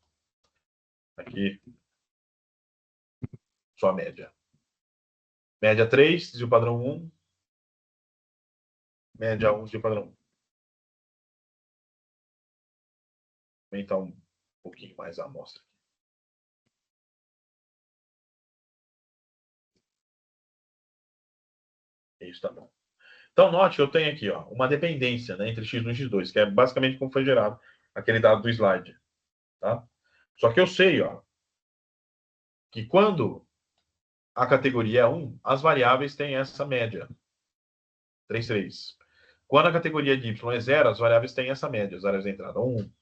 Aqui, só a média. Média 3, desvio padrão 1. Média 1, desvio padrão 1. Vou aumentar um pouquinho mais a amostra. Isso tá bom. Então, note que eu tenho aqui ó, uma dependência, né, entre x1 e x2, que é basicamente como foi gerado aquele dado do slide. Tá? Só que eu sei ó, que quando a categoria é 1, as variáveis têm essa média. 3, 3. Quando a categoria de y é 0, as variáveis têm essa média. As variáveis de entrada 1.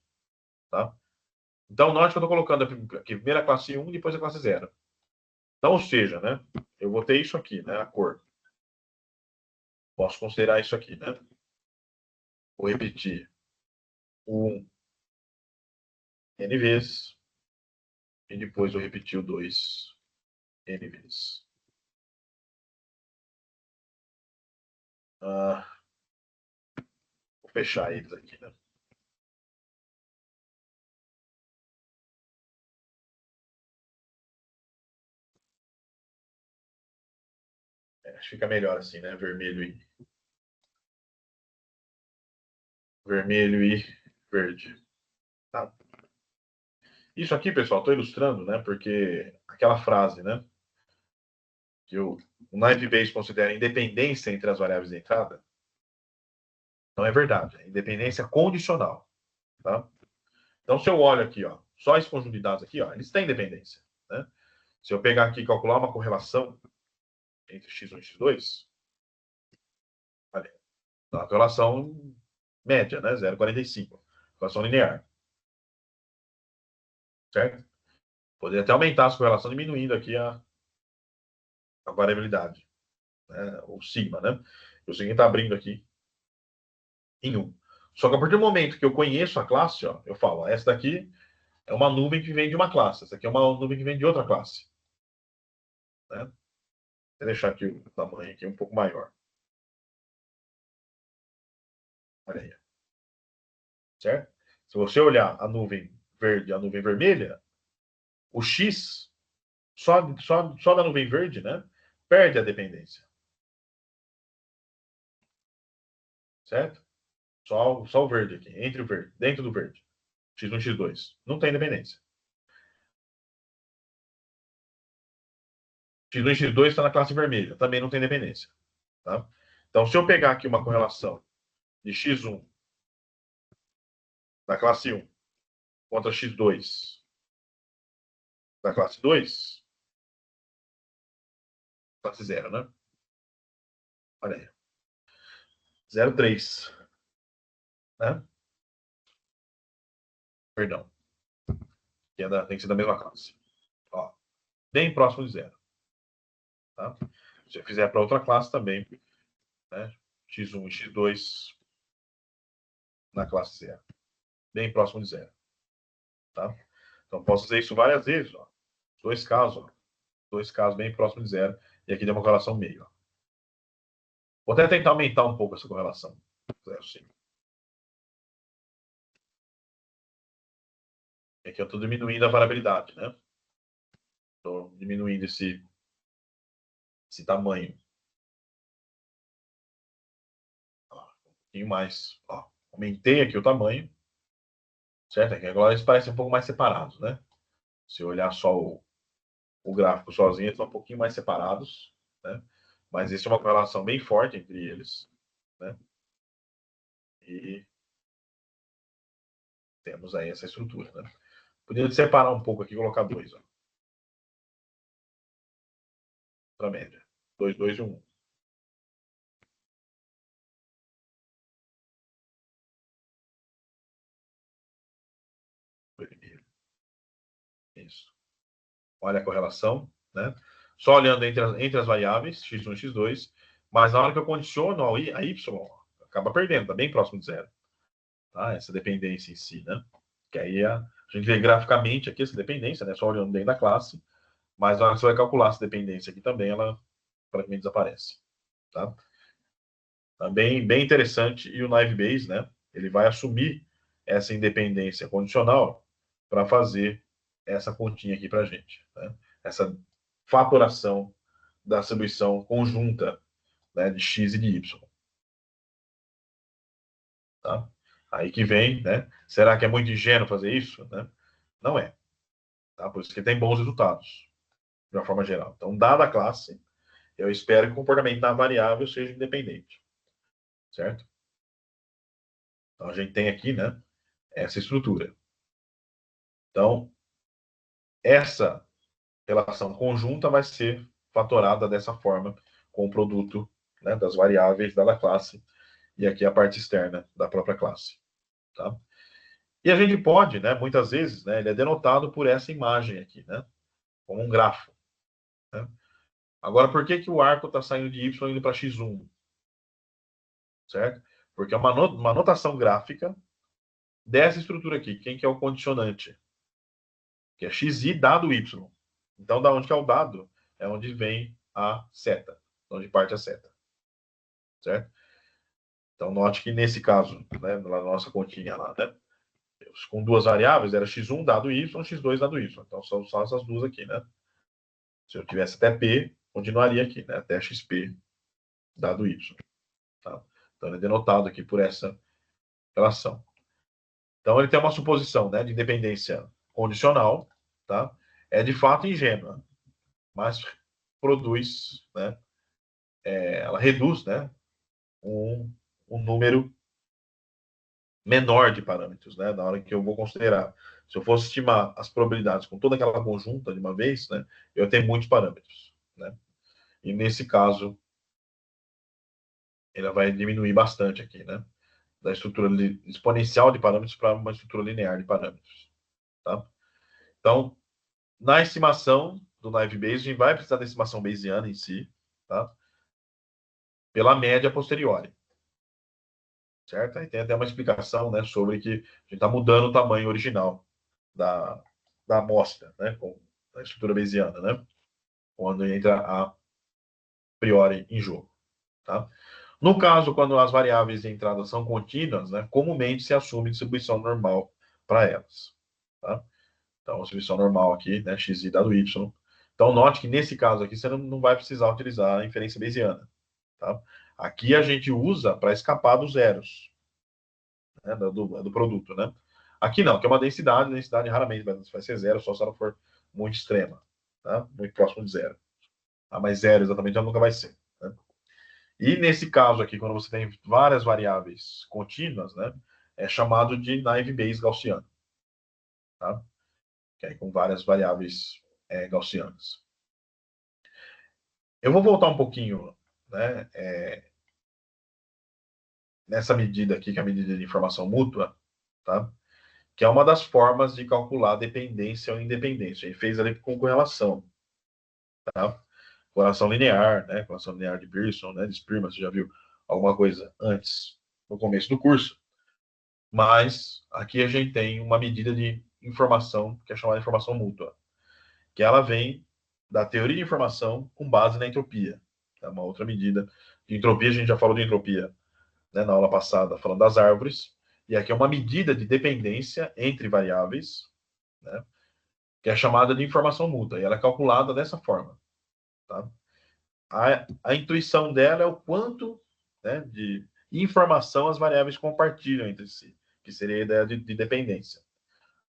Tá? Então, note que eu estou colocando aqui primeiro a classe 1 e depois a classe 0. Então, ou seja, né, eu vou ter isso aqui, né, a cor. Posso considerar isso aqui, né? Vou repetir o 1 n vezes e depois vou repetir o 2 n vezes. Vou fechar eles aqui, né? Acho que fica melhor assim, né? Vermelho e verde. Tá. Isso aqui, pessoal, estou ilustrando, né? Porque aquela frase, né? Que o naive Bayes considera independência entre as variáveis de entrada, não é verdade. É independência condicional. Tá? Então, se eu olho aqui, ó, só esse conjunto de dados aqui, ó, eles têm dependência. Né? Se eu pegar aqui e calcular uma correlação entre x1 e x2, olha, dá uma correlação média, né? 0,45. Correlação linear. Certo? Poderia até aumentar essa correlação diminuindo aqui a variabilidade. Né? O sigma, né? O sigma está abrindo aqui em 1. Só que a partir do momento que eu conheço a classe, ó, eu falo, ó, essa daqui é uma nuvem que vem de uma classe, essa aqui é uma nuvem que vem de outra classe. Né? Vou deixar aqui o tamanho aqui um pouco maior. Olha aí. Certo? Se você olhar a nuvem verde e a nuvem vermelha, o X, só da nuvem verde, né, perde a dependência. Certo? Só o verde aqui, entre o verde, dentro do verde. X1 e X2. Não tem dependência. X1 e X2 está na classe vermelha. Também não tem dependência. Tá? Então, se eu pegar aqui uma correlação de x1 da classe 1 contra x2 da classe 2, classe 0, né? Olha aí. 0,3. Né? Perdão. Tem que ser da mesma classe. Ó, bem próximo de 0. Tá? Se você fizer para outra classe também, né? x1 e x2 na classe 0, bem próximo de 0. Tá? Então, posso fazer isso várias vezes. Ó. Dois casos bem próximos de 0, e aqui deu uma correlação meio. Ó. Vou até tentar aumentar um pouco essa correlação. 0,5. Aqui eu estou diminuindo a variabilidade, né? Estou diminuindo esse tamanho. Ó, um pouquinho mais. Ó, aumentei aqui o tamanho. Certo? Aqui agora eles parecem um pouco mais separados, né? Se eu olhar só o gráfico sozinho, eles estão um pouquinho mais separados, né? Mas existe uma correlação bem forte entre eles, né? E temos aí essa estrutura, né? Podia separar um pouco aqui e colocar 2, ó. Para média. 2, 2 e 1. Isso. Olha a correlação, né? Só olhando entre as variáveis, x1 e x2, mas na hora que eu condiciono a y, acaba perdendo, está bem próximo de 0. Tá? Essa dependência em si, né? Que aí a gente vê graficamente aqui essa dependência, né? Só olhando dentro da classe, mas na hora que você vai calcular essa dependência aqui também, ela praticamente desaparece. Tá? Também bem interessante, e o Naivebase, né? Ele vai assumir essa independência condicional para fazer essa continha aqui para a gente. Né? Essa fatoração da distribuição conjunta, né, de x e de y. Tá? Aí que vem, né? Será que é muito ingênuo fazer isso? Né? Não é. Tá? Por isso que tem bons resultados, de uma forma geral. Então, dada a classe, eu espero que o comportamento da variável seja independente. Certo? Então, a gente tem aqui, né, essa estrutura. Então, essa relação conjunta vai ser fatorada dessa forma com o produto, né, das variáveis da classe e aqui a parte externa da própria classe. Tá? E a gente pode, né, muitas vezes, né, ele é denotado por essa imagem aqui, né, como um grafo. Né? Agora, por que o arco está saindo de y indo para x1? Certo? Porque é uma notação gráfica dessa estrutura aqui. Quem que é o condicionante? Que é xi dado y. Então, da onde que é o dado? É onde vem a seta. Onde parte a seta. Certo? Então, note que nesse caso, né, na nossa continha lá, né, com duas variáveis, era x1 dado y, x2 dado y. Então, são só essas duas aqui, né? Se eu tivesse até p, continuaria aqui, né? Até xp dado y. Tá? Então, ele é denotado aqui por essa relação. Então, ele tem uma suposição, né, de independência condicional, tá? É de fato ingênua, mas produz, né, ela reduz, né, um número menor de parâmetros, né, na hora que eu vou considerar. Se eu fosse estimar as probabilidades com toda aquela conjunta de uma vez, né, eu tenho muitos parâmetros, né? E nesse caso, ela vai diminuir bastante aqui, né? Da estrutura exponencial de parâmetros para uma estrutura linear de parâmetros, tá? Então, na estimação do Naive Bayes, a gente vai precisar da estimação bayesiana em si, tá? Pela média posteriori, certo? Aí tem até uma explicação, né, sobre que a gente está mudando o tamanho original da amostra, né, com a estrutura bayesiana, né? Quando entra a priori em jogo, tá? No caso, quando as variáveis de entrada são contínuas, né, comumente se assume distribuição normal para elas. Tá? Então, a distribuição normal aqui, né, xi dado y. Então, note que nesse caso aqui você não vai precisar utilizar a inferência bayesiana. Tá? Aqui a gente usa para escapar dos zeros, né, do produto. Né? Aqui não, que é uma densidade, densidade raramente vai ser zero, só se ela for muito extrema, tá? Muito próximo de zero. Mas zero exatamente ela nunca vai ser. Né? E nesse caso aqui, quando você tem várias variáveis contínuas, né, é chamado de naive Bayes gaussiano. Tá? Que é com várias variáveis gaussianas. Eu vou voltar um pouquinho, né, nessa medida aqui, que é a medida de informação mútua, tá? Que é uma das formas de calcular dependência ou independência. A gente fez ali com correlação. Tá? correlação linear, né? Correlação linear de Pearson, né? De Spearman, você já viu alguma coisa antes, no começo do curso. Mas aqui a gente tem uma medida de informação, que é chamada de informação mútua, que ela vem da teoria de informação com base na entropia. É uma outra medida de entropia, a gente já falou de entropia, né, na aula passada, falando das árvores. E aqui é uma medida de dependência entre variáveis, né, que é chamada de informação mútua. E ela é calculada dessa forma. Tá? A intuição dela é o quanto, né, de informação as variáveis compartilham entre si, que seria a ideia de dependência.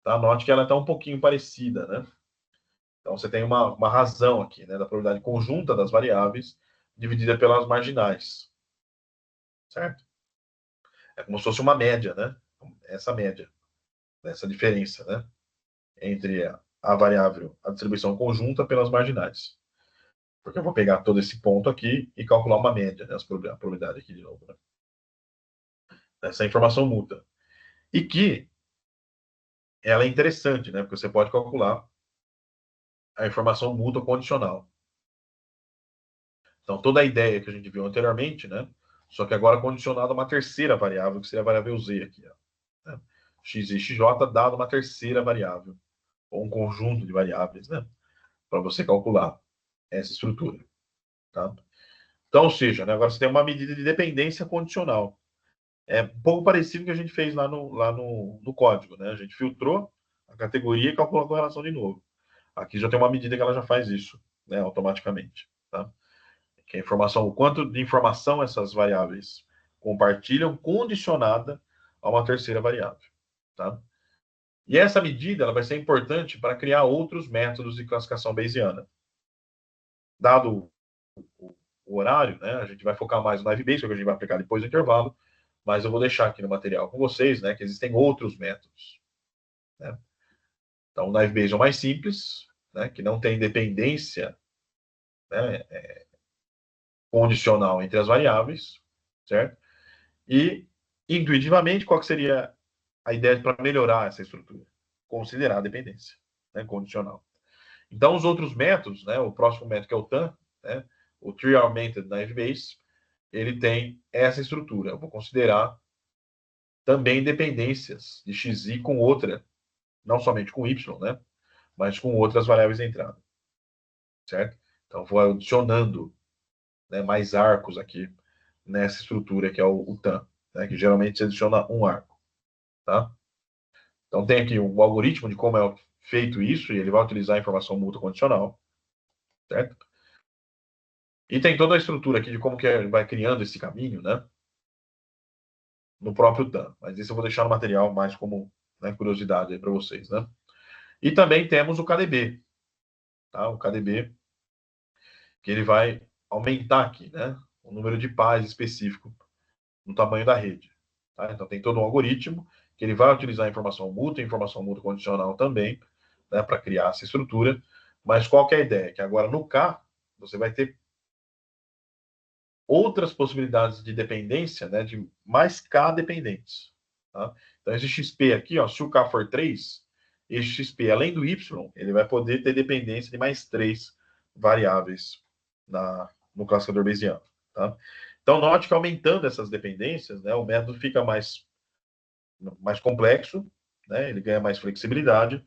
Tá? Note que ela está um pouquinho parecida, né? Então, você tem uma razão aqui, né, da probabilidade conjunta das variáveis dividida pelas marginais, certo? É como se fosse uma média, né? Essa média, essa diferença, né? Entre a variável, a distribuição conjunta pelas marginais. Porque eu vou pegar todo esse ponto aqui e calcular uma média, né? A probabilidade aqui de novo, né? Essa informação mútua. E que ela é interessante, né? Porque você pode calcular a informação mútua condicional. Então, toda a ideia que a gente viu anteriormente, né? Só que agora condicionado a uma terceira variável, que seria a variável z aqui, ó, né? X e xj dado uma terceira variável, ou um conjunto de variáveis, né? Para você calcular essa estrutura, tá? Então, ou seja, né, agora você tem uma medida de dependência condicional. É um pouco parecido com o que a gente fez lá no código, né? A gente filtrou a categoria e calculou a correlação de novo. Aqui já tem uma medida que ela já faz isso, né, automaticamente, tá? Que é a informação, o quanto de informação essas variáveis compartilham condicionada a uma terceira variável, tá? E essa medida ela vai ser importante para criar outros métodos de classificação bayesiana. Dado o horário, né, a gente vai focar mais no Naive Bayes, que a gente vai aplicar depois do intervalo, mas eu vou deixar aqui no material com vocês, né, que existem outros métodos, né? Então, o Naive Bayes é o mais simples, né, que não tem dependência, né, condicional entre as variáveis, certo? E, intuitivamente, qual que seria a ideia para melhorar essa estrutura? Considerar a dependência, né, condicional. Então, os outros métodos, né, o próximo método que é o TAN, né, o Tree Augmented Naive Bayes, ele tem essa estrutura. Eu vou considerar também dependências de xi com outra, não somente com y, né, mas com outras variáveis de entrada, certo? Então, vou adicionando, né, mais arcos aqui nessa estrutura que é o TAN, né, que geralmente se adiciona um arco, tá? Então, tem aqui um algoritmo de como é feito isso, e ele vai utilizar a informação mútua condicional, certo? E tem toda a estrutura aqui de como que vai criando esse caminho, né? No próprio TAN. Mas isso eu vou deixar no material mais como, né, curiosidade aí para vocês, né? E também temos o KDB, tá? O KDB, que ele vai aumentar aqui, né? O número de pares específico no tamanho da rede, tá? Então, tem todo um algoritmo que ele vai utilizar informação mútua condicional também, né, para criar essa estrutura. Mas qual que é a ideia? Que agora no K, você vai ter outras possibilidades de dependência, né, de mais K dependentes. Tá? Então, esse XP aqui, ó, se o K for 3, esse XP, além do Y, ele vai poder ter dependência de mais 3 variáveis no classificador bayesiano. Tá? Então, note que aumentando essas dependências, né, o método fica mais complexo, né, ele ganha mais flexibilidade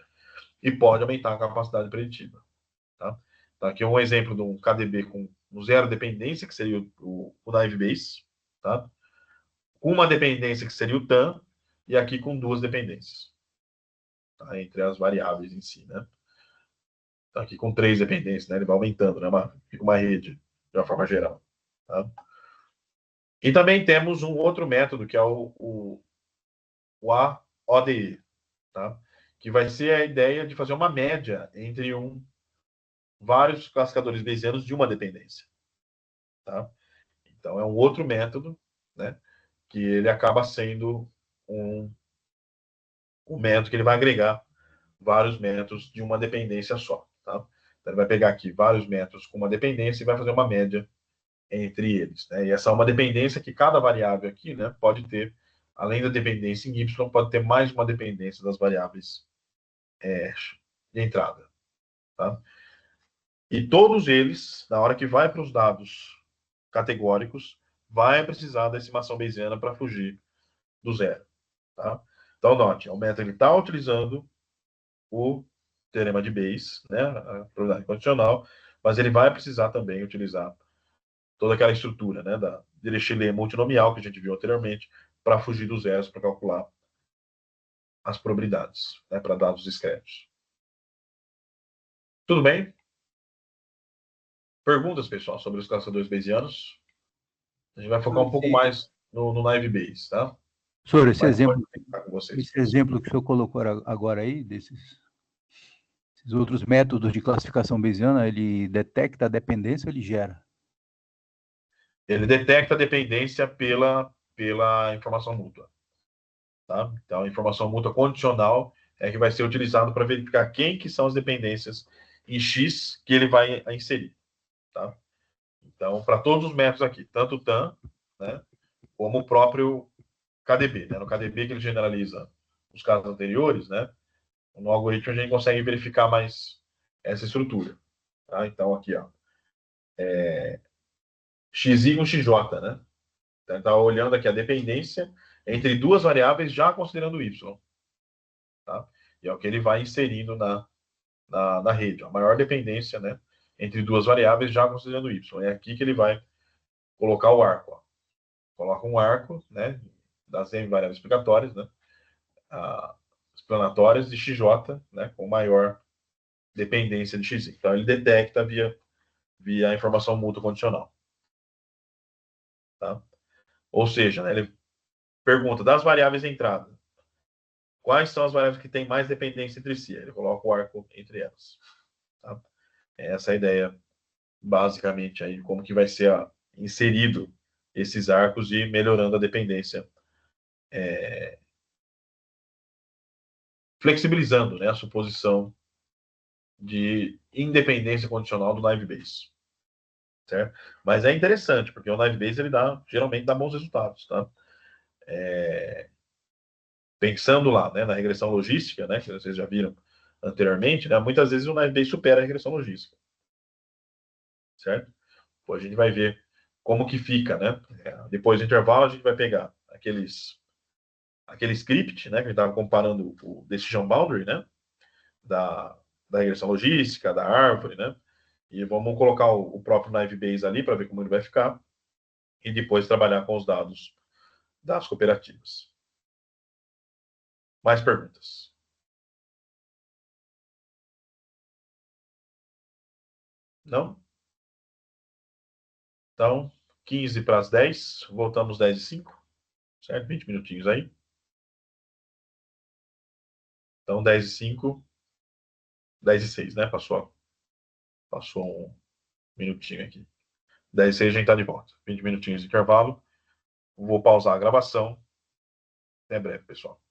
e pode aumentar a capacidade preditiva. Tá? Então, aqui é um exemplo de um KDB com zero dependência, que seria o Naive Bayes, tá? Com uma dependência, que seria o TAN, e aqui com duas dependências, tá? Entre as variáveis em si, né? Então, aqui com três dependências, né? Ele vai aumentando, né? Fica uma rede, de uma forma geral, tá? E também temos um outro método, que é o AODE, tá? Que vai ser a ideia de fazer uma média entre vários classificadores bayesianos de uma dependência, tá? Então, é um outro método, né, que ele acaba sendo um método que ele vai agregar vários métodos de uma dependência só. Tá? Então, ele vai pegar aqui vários métodos com uma dependência e vai fazer uma média entre eles. Né? E essa é uma dependência que cada variável aqui, né, pode ter, além da dependência em y, pode ter mais uma dependência das variáveis de entrada. Tá? E todos eles, na hora que vai para os dados categóricos, vai precisar da estimação bayesiana para fugir do zero. Tá? Então, note, o método está utilizando o teorema de Bayes, né, a probabilidade condicional, mas ele vai precisar também utilizar toda aquela estrutura, né, da Dirichlet multinomial que a gente viu anteriormente, para fugir dos zeros, para calcular as probabilidades, né, para dados discretos. Tudo bem? Perguntas, pessoal, sobre os caçadores bayesianos? A gente vai focar um pouco mais no Naive Bayes, tá? Senhor, Mas pode ficar com vocês. esse exemplo que o senhor colocou agora aí, esses outros métodos de classificação bayesiana, ele detecta a dependência ou ele gera? Ele detecta a dependência pela informação mútua. Tá? Então, a informação mútua condicional é que vai ser utilizado para verificar quem que são as dependências em X que ele vai inserir. Tá? Então, para todos os métodos aqui, tanto o TAM, né, como o próprio KDB. Né? No KDB que ele generaliza os casos anteriores, né, no algoritmo a gente consegue verificar mais essa estrutura. Tá? Então, aqui, ó, XY com XJ, né? Então, está olhando aqui a dependência entre duas variáveis, já considerando Y. Tá? E é o que ele vai inserindo na rede. A maior dependência, né, entre duas variáveis, já considerando Y. É aqui que ele vai colocar o arco. Ó. Coloca um arco, né, das M variáveis explicatórias, né, explanatórias de XJ, né, com maior dependência de X. Então, ele detecta via informação mútua condicional. Tá? Ou seja, né, ele pergunta das variáveis de entrada, quais são as variáveis que têm mais dependência entre si? Ele coloca o arco entre elas. Tá? Essa é a ideia, basicamente, aí, como que vai ser inserido esses arcos e melhorando a dependência, flexibilizando, né, a suposição de independência condicional do Naive Bayes. Certo? Mas é interessante, porque o Naive Bayes ele geralmente dá bons resultados. Tá? Pensando lá, né, na regressão logística, né, que vocês já viram anteriormente, né, muitas vezes o Naive Bayes supera a regressão logística. Certo? Pô, a gente vai ver como que fica, né? Depois do intervalo, a gente vai pegar aquele script, né, que a gente estava comparando o decision boundary, né, da regressão logística, da árvore, né, e vamos colocar o próprio Naive Bayes ali para ver como ele vai ficar, e depois trabalhar com os dados das cooperativas. Mais perguntas? Não? Então, 15 para as 10, voltamos 10 e 5, certo? 20 minutinhos aí. Então, 10 e 5, 10 e 6, né? Passou um minutinho aqui. 10 e 6 a gente está de volta. 20 minutinhos de intervalo. Vou pausar a gravação. Até breve, pessoal.